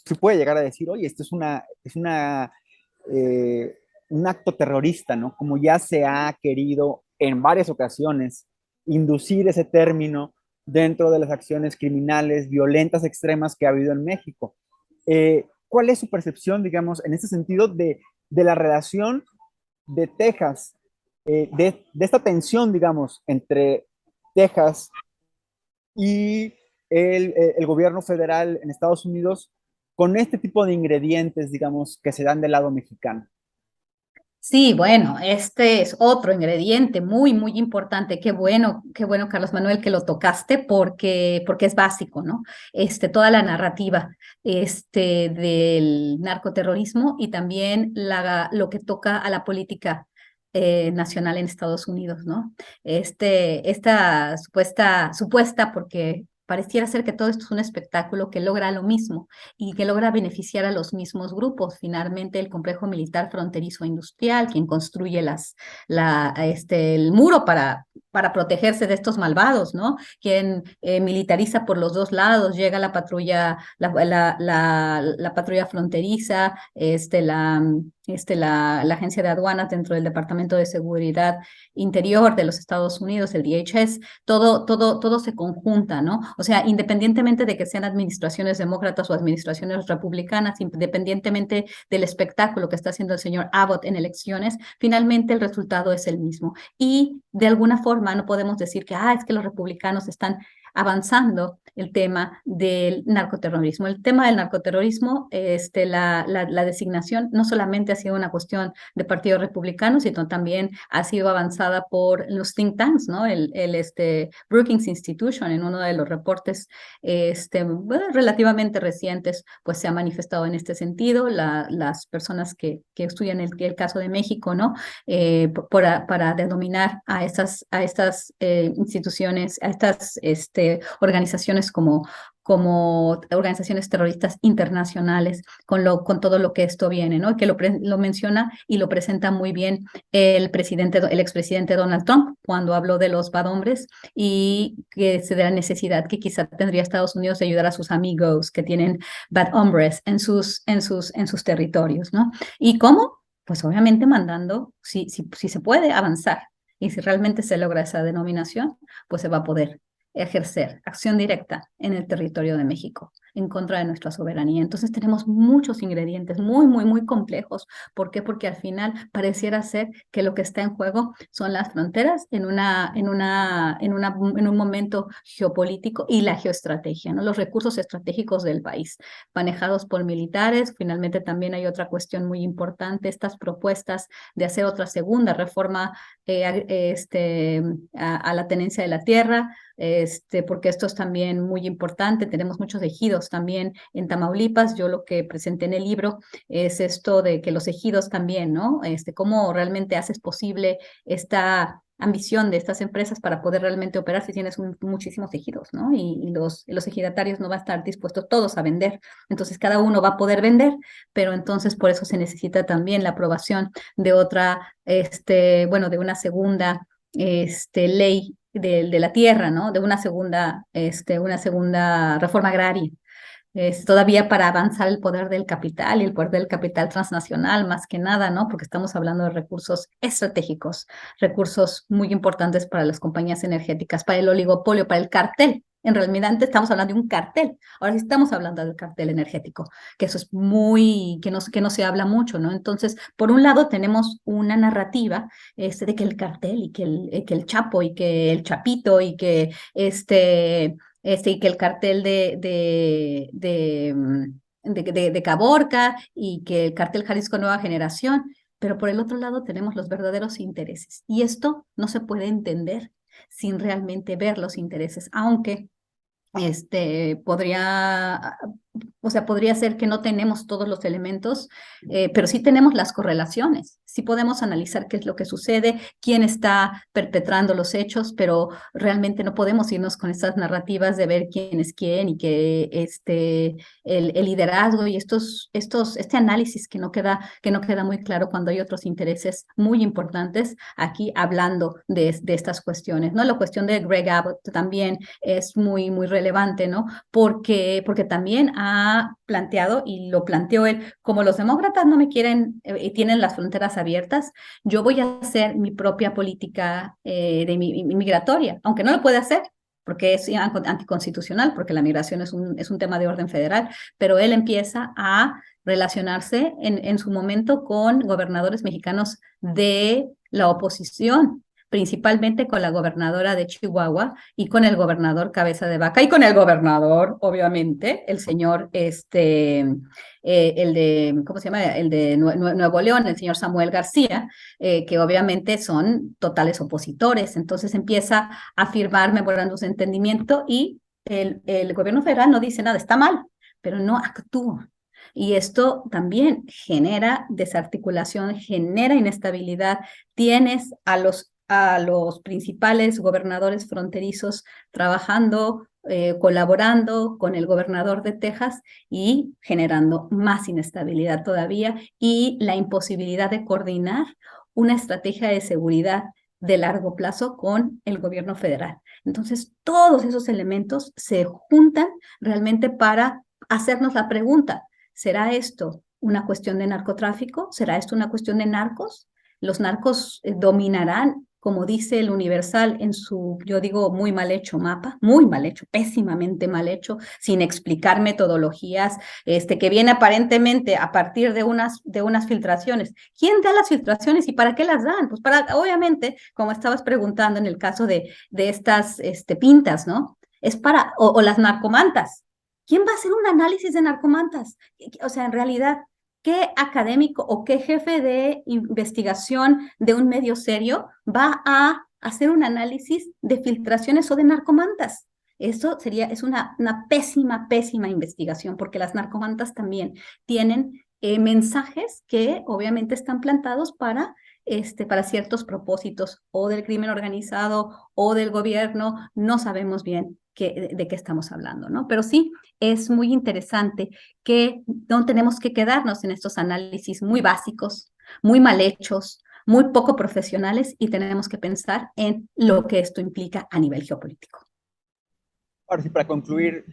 sí puede llegar a decir, oye, esto eh, un acto terrorista, ¿no? Como ya se ha querido en varias ocasiones inducir ese término dentro de las acciones criminales, violentas, extremas que ha habido en México. ¿Cuál es su percepción, digamos, en este sentido de la relación de Texas, de esta tensión, digamos, entre Texas y el gobierno federal en Estados Unidos con este tipo de ingredientes, digamos, que se dan del lado mexicano. Sí, bueno, este es otro ingrediente muy, muy importante. Qué bueno, Carlos Manuel, que lo tocaste porque es básico, ¿no? Toda la narrativa, del narcoterrorismo y también lo que toca a la política nacional en Estados Unidos, ¿no? Esta supuesta, porque pareciera ser que todo esto es un espectáculo que logra lo mismo y que logra beneficiar a los mismos grupos. Finalmente, el complejo militar fronterizo industrial, quien construye el muro para protegerse de estos malvados, ¿no? Quien militariza por los dos lados, llega la patrulla, la patrulla fronteriza, la agencia de aduanas dentro del Departamento de Seguridad Interior de los Estados Unidos, el DHS, todo se conjunta, ¿no? O sea, independientemente de que sean administraciones demócratas o administraciones republicanas, independientemente del espectáculo que está haciendo el señor Abbott en elecciones, finalmente el resultado es el mismo. Y de alguna forma no podemos decir que, es que los republicanos están avanzando el tema del narcoterrorismo. El tema del narcoterrorismo, la designación no solamente ha sido una cuestión de Partido Republicano, sino también ha sido avanzada por los think tanks, ¿no? Brookings Institution, en uno de los reportes relativamente recientes, pues se ha manifestado en este sentido. Las personas que estudian el caso de México, ¿no? Para denominar a estas instituciones, a estas organizaciones como organizaciones terroristas internacionales, con todo lo que esto viene, ¿no? Que lo menciona y lo presenta muy bien el expresidente Donald Trump cuando habló de los bad hombres y que se da la necesidad que quizá tendría Estados Unidos de ayudar a sus amigos que tienen bad hombres en sus territorios, ¿no? ¿Y cómo? Pues obviamente mandando, si se puede avanzar y si realmente se logra esa denominación, pues se va a poder ejercer acción directa en el territorio de México en contra de nuestra soberanía. Entonces tenemos muchos ingredientes muy, muy, muy complejos. ¿Por qué? Porque al final pareciera ser que lo que está en juego son las fronteras en un momento geopolítico y la geoestrategia, ¿no? Los recursos estratégicos del país, manejados por militares. Finalmente también hay otra cuestión muy importante, estas propuestas de hacer otra segunda reforma a la tenencia de la tierra, porque esto es también muy importante. Tenemos muchos ejidos también en Tamaulipas. Yo lo que presenté en el libro es esto de que los ejidos también, ¿no? Cómo realmente haces posible esta ambición de estas empresas para poder realmente operar si tienes muchísimos ejidos, ¿no? Y los ejidatarios no van a estar dispuestos todos a vender. Entonces, cada uno va a poder vender, pero entonces por eso se necesita también la aprobación de otra, de una segunda ley de la tierra, ¿no? De una segunda reforma agraria. Todavía para avanzar el poder del capital y el poder del capital transnacional, más que nada, ¿no? Porque estamos hablando de recursos estratégicos, recursos muy importantes para las compañías energéticas, para el oligopolio, para el cartel. En realidad estamos hablando de un cartel. Ahora sí estamos hablando del cartel energético, que eso es que no se habla mucho, ¿no? Entonces, por un lado tenemos una narrativa de que el cartel y que el Chapo y que el Chapito y que y que el cartel de Caborca y que el cartel Jalisco Nueva Generación, pero por el otro lado tenemos los verdaderos intereses. Y esto no se puede entender sin realmente ver los intereses, aunque podría, o sea, podría ser que no tenemos todos los elementos, pero sí tenemos las correlaciones, sí podemos analizar qué es lo que sucede, quién está perpetrando los hechos, pero realmente no podemos irnos con estas narrativas de ver quién es quién y que el liderazgo y este análisis que no queda muy claro cuando hay otros intereses muy importantes aquí hablando de estas cuestiones, ¿no? La cuestión de Greg Abbott también es muy, muy relevante, ¿no? Porque también ha planteado, y lo planteó él, como los demócratas no me quieren y tienen las fronteras abiertas, yo voy a hacer mi propia política migratoria, aunque no lo puede hacer, porque es anticonstitucional, porque la migración es un tema de orden federal, pero él empieza a relacionarse en su momento con gobernadores mexicanos de la oposición principalmente con la gobernadora de Chihuahua y con el gobernador Cabeza de Vaca y con el gobernador, obviamente, el señor, el de, ¿cómo se llama? El de Nuevo León, el señor Samuel García, que obviamente son totales opositores. Entonces empieza a firmar memorandos de entendimiento y el gobierno federal no dice nada, está mal, pero no actúa. Y esto también genera desarticulación, genera inestabilidad. Tienes a los principales gobernadores fronterizos trabajando, colaborando con el gobernador de Texas y generando más inestabilidad todavía y la imposibilidad de coordinar una estrategia de seguridad de largo plazo con el gobierno federal. Entonces, todos esos elementos se juntan realmente para hacernos la pregunta, ¿será esto una cuestión de narcotráfico? ¿Será esto una cuestión de narcos? ¿Los narcos dominarán, como dice el Universal en su, yo digo, muy mal hecho mapa, muy mal hecho, pésimamente mal hecho, sin explicar metodologías, que viene aparentemente a partir de unas filtraciones? ¿Quién da las filtraciones y para qué las dan? Pues para, obviamente, como estabas preguntando en el caso de estas pintas, ¿no? Es para, o las narcomantas. ¿Quién va a hacer un análisis de narcomantas? O sea, en realidad, ¿qué académico o qué jefe de investigación de un medio serio va a hacer un análisis de filtraciones o de narcomantas? Eso es una pésima, pésima investigación, porque las narcomantas también tienen mensajes que obviamente están plantados para ciertos propósitos o del crimen organizado o del gobierno. No sabemos bien de qué estamos hablando, ¿no? Pero sí, es muy interesante que no tenemos que quedarnos en estos análisis muy básicos, muy mal hechos, muy poco profesionales, y tenemos que pensar en lo que esto implica a nivel geopolítico. Ahora sí, para concluir,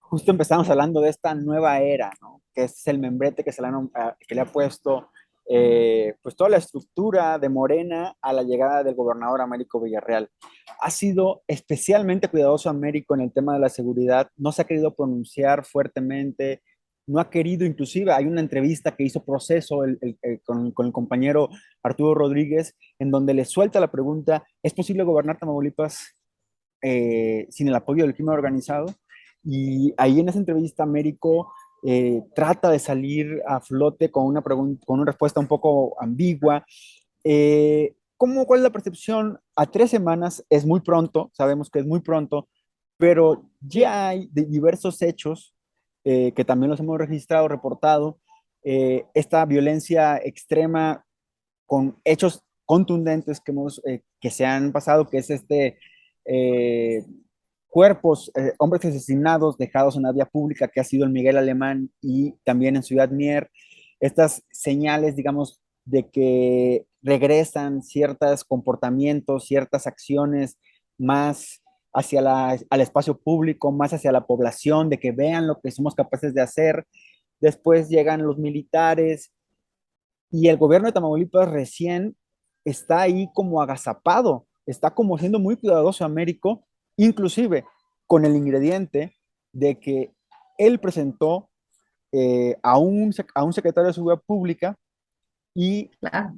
justo empezamos hablando de esta nueva era, ¿no? Que es el membrete que le ha puesto pues toda la estructura de Morena a la llegada del gobernador Américo Villarreal. Ha sido especialmente cuidadoso Américo en el tema de la seguridad, no se ha querido pronunciar fuertemente, no ha querido, inclusive hay una entrevista que hizo Proceso con el compañero Arturo Rodríguez, en donde le suelta la pregunta, ¿es posible gobernar Tamaulipas sin el apoyo del crimen organizado? Y ahí en esa entrevista Américo trata de salir a flote con con una respuesta un poco ambigua. ¿Cuál es la percepción? A 3 semanas es muy pronto, sabemos que es muy pronto, pero ya hay diversos hechos que también los hemos registrado, reportado, esta violencia extrema con hechos contundentes que se han pasado, que es eh, cuerpos, hombres asesinados, dejados en la vía pública, que ha sido en Miguel Alemán y también en Ciudad Mier, estas señales, digamos, de que regresan ciertos comportamientos, ciertas acciones más hacia al espacio público, más hacia la población, de que vean lo que somos capaces de hacer. Después llegan los militares y el gobierno de Tamaulipas recién está ahí como agazapado, está como siendo muy cuidadoso Américo, inclusive con el ingrediente de que él presentó a un secretario de Seguridad Pública y Claro.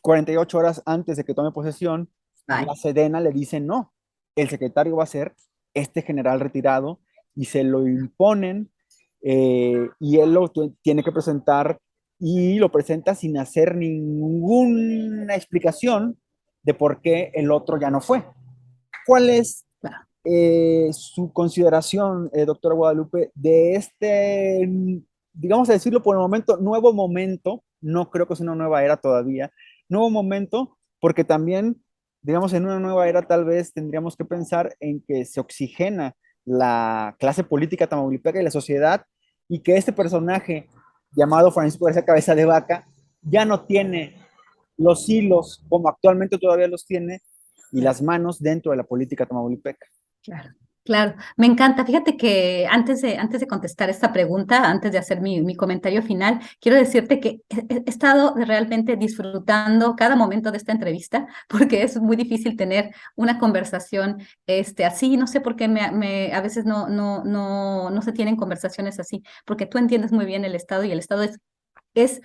48 horas antes de que tome posesión, Ay. la Sedena le dice no, el secretario va a ser este general retirado y se lo imponen y él tiene que presentar y lo presenta sin hacer ninguna explicación de por qué el otro ya no fue. ¿Cuál es Claro. su consideración, doctora Guadalupe, de digamos a decirlo por el momento, nuevo momento? No creo que sea una nueva era todavía, nuevo momento, porque también, digamos, en una nueva era tal vez tendríamos que pensar en que se oxigena la clase política tamaulipeca y la sociedad, y que este personaje llamado Francisco García Cabeza de Vaca ya no tiene los hilos como actualmente todavía los tiene y las manos dentro de la política tamaulipeca. Claro, claro, me encanta. Fíjate que antes de contestar esta pregunta, antes de hacer mi comentario final, quiero decirte que he estado realmente disfrutando cada momento de esta entrevista, porque es muy difícil tener una conversación así. No sé por qué a veces no se tienen conversaciones así, porque tú entiendes muy bien el Estado y el Estado es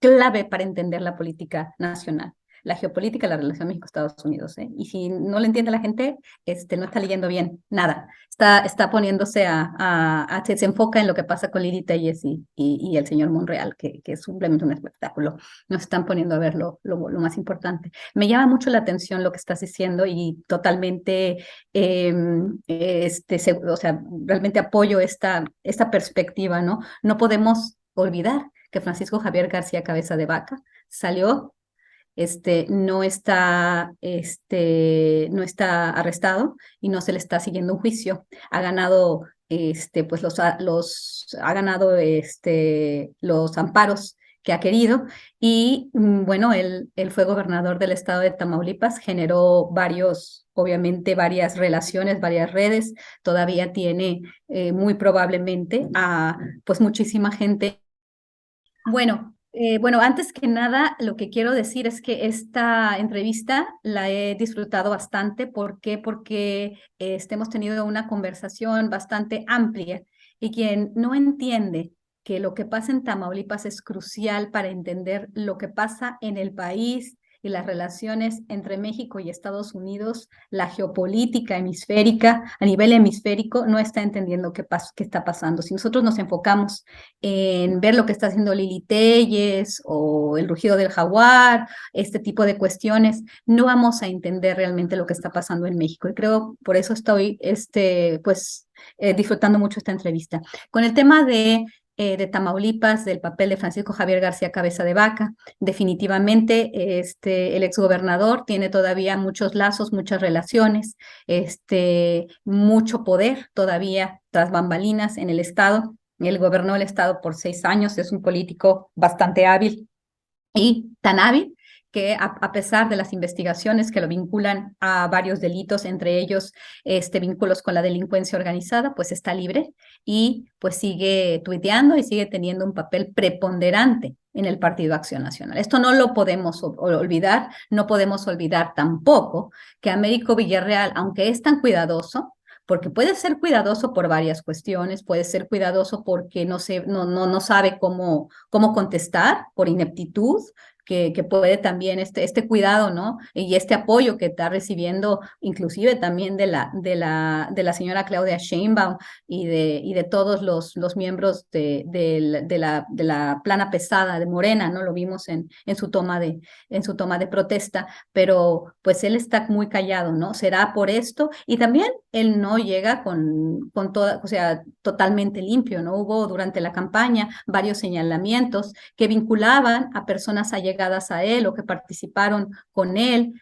clave para entender la política nacional. la geopolítica, la relación México-Estados Unidos, ¿eh? Y si no le entiende la gente, no está leyendo bien nada. Está poniéndose se enfoca en lo que pasa con Lili Telles y el señor Monreal, que es simplemente un espectáculo. Nos están poniendo a ver lo más importante. Me llama mucho la atención lo que estás diciendo y totalmente, o sea, realmente apoyo esta perspectiva, ¿no? No podemos olvidar que Francisco Javier García Cabeza de Vaca salió, no está arrestado y no se le está siguiendo un juicio. Ha ganado, pues ha ganado, los amparos que ha querido y, bueno, él fue gobernador del estado de Tamaulipas, generó obviamente varias relaciones, varias redes, todavía tiene muy probablemente a pues muchísima gente. Bueno, antes que nada, lo que quiero decir es que esta entrevista la he disfrutado bastante. ¿Por qué? Porque hemos tenido una conversación bastante amplia y quien no entiende que lo que pasa en Tamaulipas es crucial para entender lo que pasa en el país y las relaciones entre México y Estados Unidos, la geopolítica hemisférica, a nivel hemisférico, no está entendiendo qué está pasando. Si nosotros nos enfocamos en ver lo que está haciendo Lili Telles o el rugido del jaguar, este tipo de cuestiones, no vamos a entender realmente lo que está pasando en México. Y creo, por eso estoy, disfrutando mucho esta entrevista. Con el tema de Tamaulipas, del papel de Francisco Javier García Cabeza de Vaca, definitivamente el exgobernador tiene todavía muchos lazos, muchas relaciones, mucho poder todavía tras bambalinas en el estado. Él gobernó el estado por 6 años, es un político bastante hábil y tan hábil que a pesar de las investigaciones que lo vinculan a varios delitos, entre ellos vínculos con la delincuencia organizada, pues está libre y pues sigue tuiteando y sigue teniendo un papel preponderante en el Partido Acción Nacional. Esto no lo podemos olvidar, no podemos olvidar tampoco que Américo Villarreal, aunque es tan cuidadoso, porque puede ser cuidadoso por varias cuestiones, puede ser cuidadoso porque no sabe cómo contestar, por ineptitud, que puede también este cuidado, ¿no? Y este apoyo que está recibiendo, inclusive también de la señora Claudia Sheinbaum y de todos los miembros de la plana pesada de Morena, ¿no? Lo vimos en su toma de protesta, pero pues él está muy callado, ¿no? Será por esto, y también él no llega con toda, o sea, totalmente limpio, ¿no? Hubo durante la campaña varios señalamientos que vinculaban a personas allegadas a él o que participaron con él,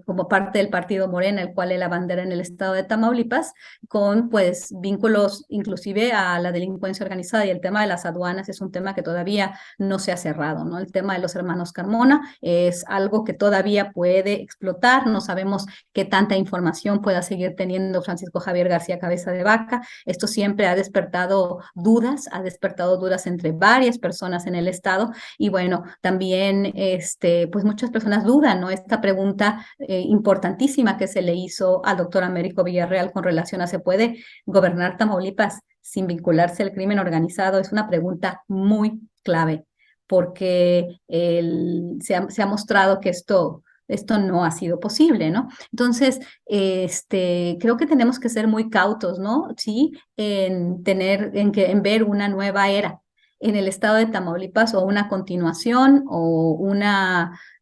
como parte del partido Morena, el cual él abandera en el estado de Tamaulipas, con pues vínculos inclusive a la delincuencia organizada, y el tema de las aduanas es un tema que todavía no se ha cerrado, ¿no? El tema de los hermanos Carmona es algo que todavía puede explotar, no sabemos qué tanta información pueda seguir teniendo Francisco Javier García Cabeza de Vaca. Esto siempre ha despertado dudas entre varias personas en el estado, y bueno, también pues muchas personas dudan, ¿no? Esta pregunta importantísima que se le hizo al doctor Américo Villarreal con relación a ¿se puede gobernar Tamaulipas sin vincularse al crimen organizado? Es una pregunta muy clave, porque se ha mostrado que esto no ha sido posible, ¿no? Entonces, creo que tenemos que ser muy cautos, ¿no? Sí, en ver una nueva era en el estado de Tamaulipas, o una continuación, o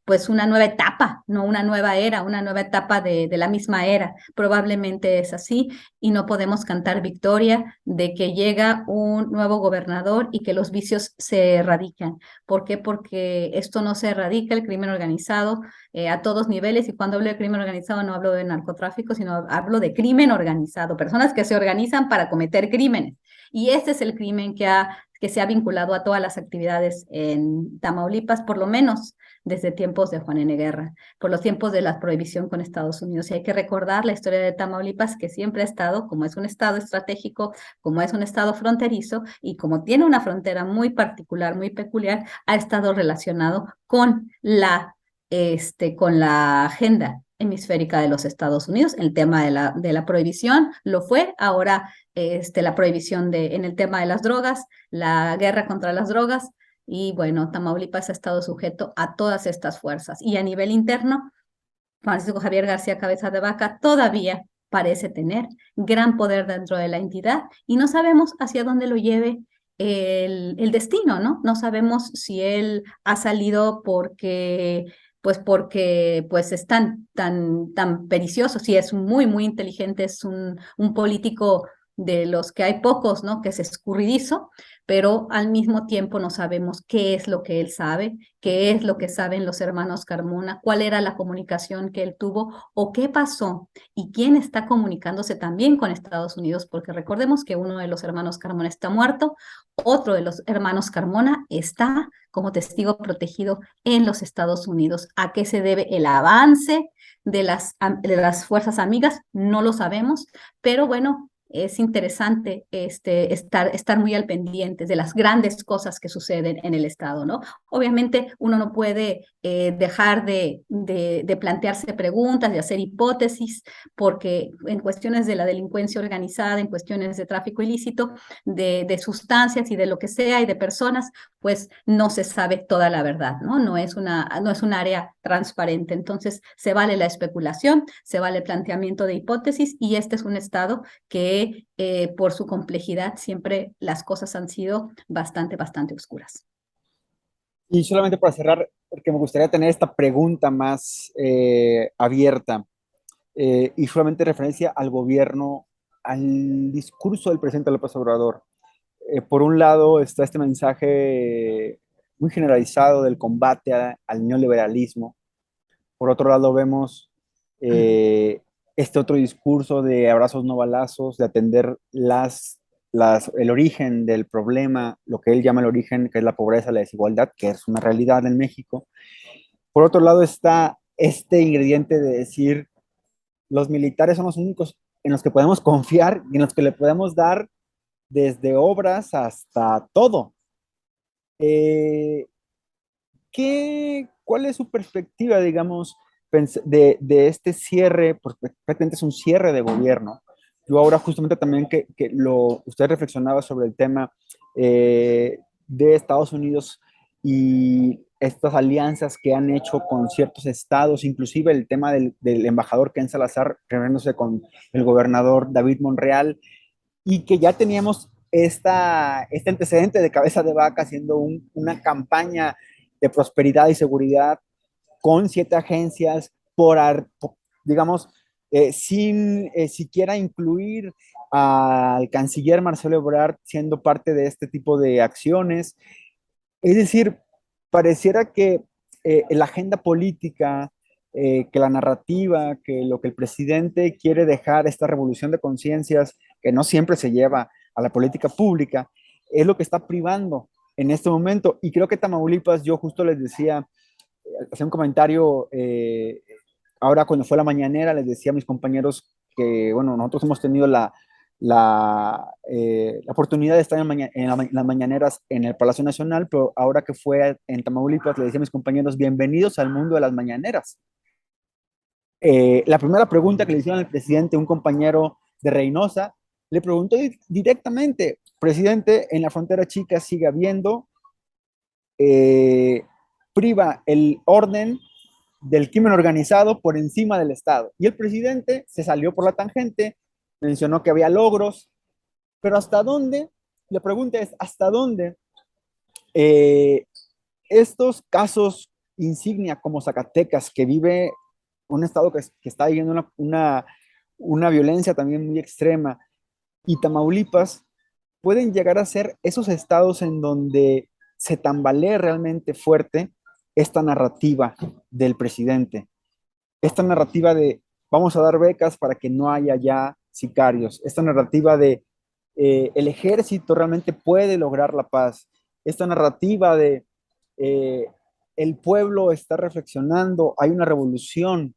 pues una nueva etapa, no una nueva era, una nueva etapa de la misma era. Probablemente es así, y no podemos cantar victoria de que llega un nuevo gobernador y que los vicios se erradican. ¿Por qué? Porque esto no se erradica, el crimen organizado, a todos niveles, y cuando hablo de crimen organizado no hablo de narcotráfico, sino hablo de crimen organizado, personas que se organizan para cometer crímenes. Y este es el crimen que se ha vinculado a todas las actividades en Tamaulipas, por lo menos desde tiempos de Juan N. Guerra, por los tiempos de la prohibición con Estados Unidos. Y hay que recordar la historia de Tamaulipas, que siempre ha estado, como es un estado estratégico, como es un estado fronterizo, y como tiene una frontera muy particular, muy peculiar, ha estado relacionado con con la agenda hemisférica de los Estados Unidos. El tema de la prohibición lo fue, ahora la prohibición en el tema de las drogas, la guerra contra las drogas, y bueno, Tamaulipas ha estado sujeto a todas estas fuerzas. Y a nivel interno, Francisco Javier García Cabeza de Vaca todavía parece tener gran poder dentro de la entidad y no sabemos hacia dónde lo lleve el destino, ¿no? No sabemos si él ha salido porque pues es tan pericioso, si es muy, muy inteligente, es un político de los que hay pocos, ¿no? Que es escurridizo, pero al mismo tiempo no sabemos qué es lo que él sabe, qué es lo que saben los hermanos Carmona, cuál era la comunicación que él tuvo o qué pasó y quién está comunicándose también con Estados Unidos, porque recordemos que uno de los hermanos Carmona está muerto, otro de los hermanos Carmona está como testigo protegido en los Estados Unidos. ¿A qué se debe el avance de las fuerzas amigas? No lo sabemos, pero bueno, es interesante estar muy al pendiente de las grandes cosas que suceden en el Estado, ¿no? Obviamente uno no puede dejar de plantearse preguntas, de hacer hipótesis, porque en cuestiones de la delincuencia organizada, en cuestiones de tráfico ilícito, de sustancias y de lo que sea y de personas, pues no se sabe toda la verdad, ¿no? No es un área transparente. Entonces, se vale la especulación, se vale el planteamiento de hipótesis y este es un Estado que por su complejidad siempre las cosas han sido bastante oscuras. Y solamente para cerrar, porque me gustaría tener esta pregunta más abierta y solamente referencia al gobierno, al discurso del presidente López Obrador. Por un lado está este mensaje muy generalizado del combate al neoliberalismo. Por otro lado vemos este otro discurso de abrazos no balazos, de atender el origen del problema, lo que él llama el origen, que es la pobreza, la desigualdad, que es una realidad en México. Por otro lado está este ingrediente de decir, los militares son los únicos en los que podemos confiar y en los que le podemos dar desde obras hasta todo. Eh, ¿Cuál es su perspectiva, digamos, de este cierre? Porque prácticamente es un cierre de gobierno. Yo ahora justamente también usted reflexionaba sobre el tema de Estados Unidos y estas alianzas que han hecho con ciertos estados, inclusive el tema del embajador Ken Salazar reuniéndose con el gobernador David Monreal, y que ya teníamos este antecedente de Cabeza de Vaca haciendo una campaña de prosperidad y seguridad con 7 agencias, digamos, sin siquiera incluir al canciller Marcelo Ebrard siendo parte de este tipo de acciones. Es decir, pareciera que la agenda política, que la narrativa, que lo que el presidente quiere dejar, esta revolución de conciencias, que no siempre se lleva a la política pública, es lo que está privando en este momento. Y creo que Tamaulipas, yo justo les decía, hacía un comentario, ahora cuando fue la mañanera, les decía a mis compañeros que, bueno, nosotros hemos tenido la oportunidad de estar las mañaneras en el Palacio Nacional, pero ahora que fue en Tamaulipas, le decía a mis compañeros, bienvenidos al mundo de las mañaneras. La primera pregunta que le hicieron al presidente, un compañero de Reynosa, le preguntó directamente, presidente, en la frontera chica sigue habiendo, priva el orden del crimen organizado por encima del Estado. Y el presidente se salió por la tangente, mencionó que había logros, pero ¿hasta dónde? La pregunta es, ¿hasta dónde eh, estos casos insignia como Zacatecas, que vive un estado que está viviendo una violencia también muy extrema, y Tamaulipas, pueden llegar a ser esos estados en donde se tambalee realmente fuerte esta narrativa del presidente, esta narrativa de vamos a dar becas para que no haya ya sicarios, esta narrativa de el ejército realmente puede lograr la paz, esta narrativa de eh, el pueblo está reflexionando, hay una revolución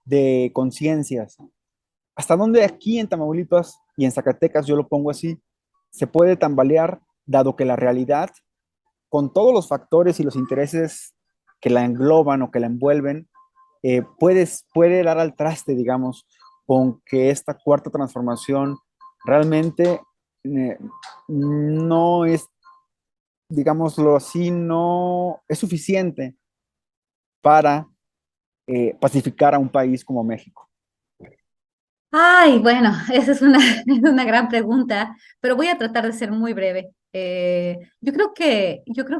de conciencias. ¿Hasta dónde aquí en Tamaulipas y en Zacatecas, yo lo pongo así, se puede tambalear, dado que la realidad, con todos los factores y los intereses que la engloban o que la envuelven, puede dar al traste, digamos, con que esta cuarta transformación realmente no es digámoslo así, no es suficiente para pacificar a un país como México. Ay, bueno, esa es una, es una gran pregunta, pero voy a tratar de ser muy breve. Yo creo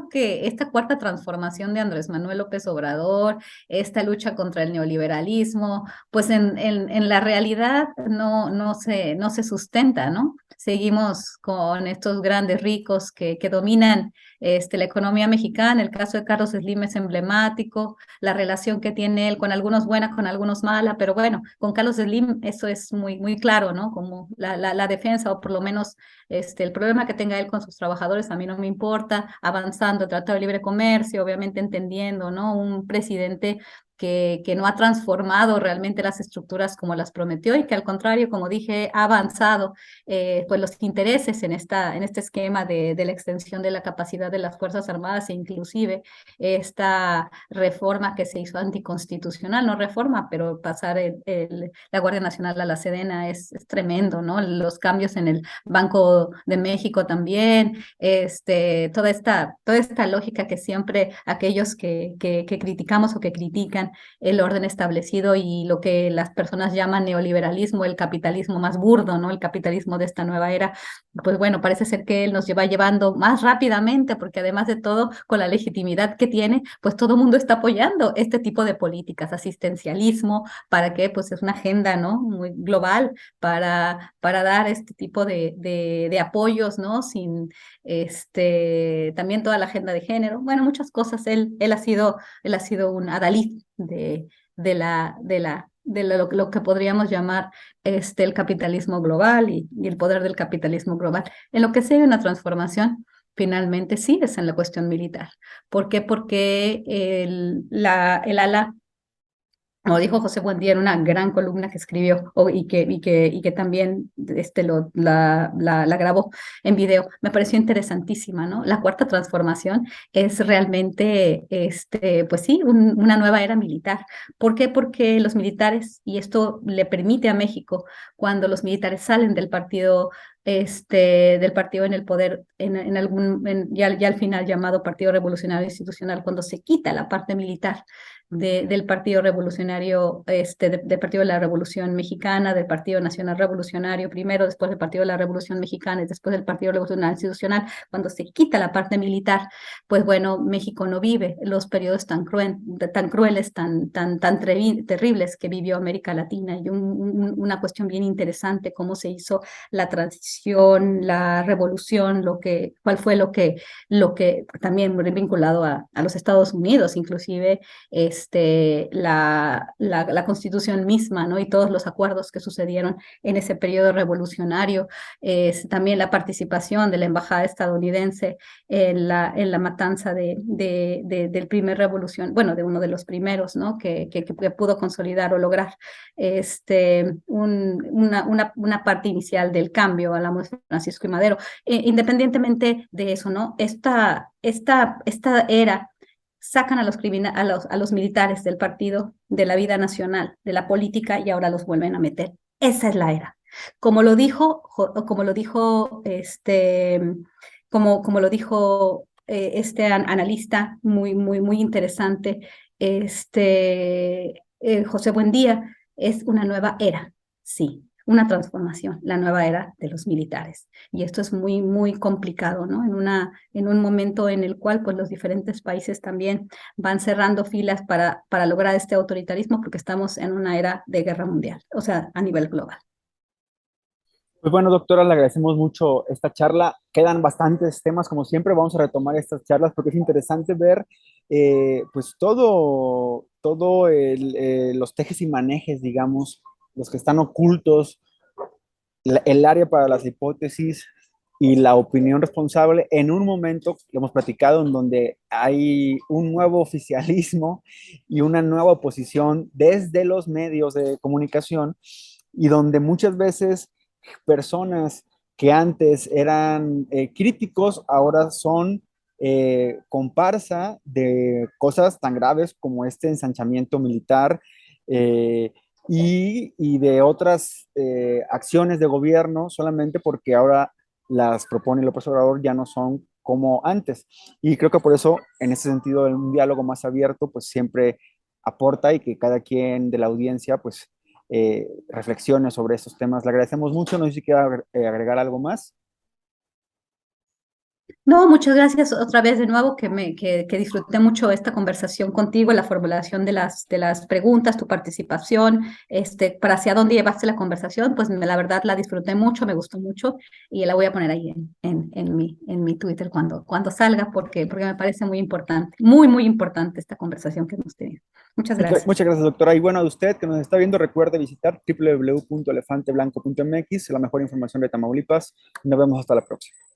que esta cuarta transformación de Andrés Manuel López Obrador, esta lucha contra el neoliberalismo, pues en la realidad no se sustenta, ¿no? Seguimos con estos grandes ricos que dominan la economía mexicana. El caso de Carlos Slim es emblemático, la relación que tiene él con algunos buena, con algunos mala, pero bueno, con Carlos Slim eso es muy claro, ¿no? Como la defensa o por lo menos el problema que tenga él con sus trabajadores a mí no me importa, avanzando el Tratado de Libre Comercio, obviamente entendiendo, ¿no? Un presidente que no ha transformado realmente las estructuras como las prometió y que al contrario, como dije, ha avanzado pues los intereses en este esquema de la extensión de la capacidad de las Fuerzas Armadas e inclusive esta reforma que se hizo anticonstitucional, no reforma, pero pasar la Guardia Nacional a la Sedena es tremendo, ¿no? Los cambios en el Banco de México también, toda esta lógica que siempre aquellos que criticamos o que critican el orden establecido y lo que las personas llaman neoliberalismo, el capitalismo más burdo, ¿no? El capitalismo de esta nueva era, pues bueno, parece ser que él nos lleva llevando más rápidamente, porque además de todo, con la legitimidad que tiene, pues todo el mundo está apoyando este tipo de políticas, asistencialismo, para que pues es una agenda, ¿no? Muy global para dar este tipo de apoyos, ¿no? Sin también toda la agenda de género, bueno, muchas cosas. Él ha sido un adalid lo que podríamos llamar el capitalismo global y el poder del capitalismo global. En lo que sea una transformación, finalmente sí es en la cuestión militar. ¿Por qué? Porque el ala como dijo José Buendía en una gran columna que escribió y que también la grabó en video, me pareció interesantísima, ¿no? La cuarta transformación es realmente, pues sí, una nueva era militar. ¿Por qué? Porque los militares, y esto le permite a México, cuando los militares salen del partido en el poder, ya al final llamado Partido Revolucionario Institucional, cuando se quita la parte militar del Partido Revolucionario, del Partido de la Revolución Mexicana, del Partido Nacional Revolucionario primero, después del Partido de la Revolución Mexicana y después del Partido Revolucionario Institucional, cuando se quita la parte militar, pues bueno, México no vive los periodos tan crueles, terribles que vivió América Latina. Y una cuestión bien interesante, cómo se hizo la transición, la revolución, cuál fue lo que también vinculado a los Estados Unidos, inclusive la constitución misma, ¿no? Y todos los acuerdos que sucedieron en ese periodo revolucionario, también la participación de la embajada estadounidense en la matanza del primer revolución, bueno, de uno de los primeros, ¿no? Que pudo consolidar o lograr una parte inicial del cambio a la muestra de Francisco y Madero. Independientemente de eso, ¿no? Esta era sacan a a los militares del partido, de la vida nacional, de la política y ahora los vuelven a meter. Esa es la era. Como lo dijo, como lo dijo como lo dijo analista muy interesante, José Buendía, es una nueva era, sí, una transformación, la nueva era de los militares. Y esto es muy complicado, ¿no? En un momento en el cual pues los diferentes países también van cerrando filas para lograr este autoritarismo porque estamos en una era de guerra mundial, o sea, a nivel global. Pues bueno, doctora, le agradecemos mucho esta charla. Quedan bastantes temas, como siempre, vamos a retomar estas charlas porque es interesante ver pues los tejes y manejes, digamos, los que están ocultos, el área para las hipótesis y la opinión responsable en un momento, lo hemos platicado, en donde hay un nuevo oficialismo y una nueva oposición desde los medios de comunicación y donde muchas veces personas que antes eran críticos ahora son comparsa de cosas tan graves como este ensanchamiento militar eh, y de otras acciones de gobierno solamente porque ahora las propone López Obrador ya no son como antes. Y creo que por eso, en ese sentido, un diálogo más abierto, pues siempre aporta y que cada quien de la audiencia, pues, reflexione sobre estos temas. Le agradecemos mucho, no sé si quiere agregar algo más. No, muchas gracias otra vez de nuevo, que disfruté mucho esta conversación contigo, la formulación de las preguntas, tu participación, para hacia dónde llevaste la conversación, pues la verdad la disfruté mucho, me gustó mucho y la voy a poner ahí en mi Twitter cuando salga porque me parece muy importante, muy importante esta conversación que hemos tenido. Muchas Muchas gracias. gracias, doctora. Y bueno, a usted que nos está viendo, recuerde visitar www.elefanteblanco.mx, la mejor información de Tamaulipas. Nos vemos hasta la próxima.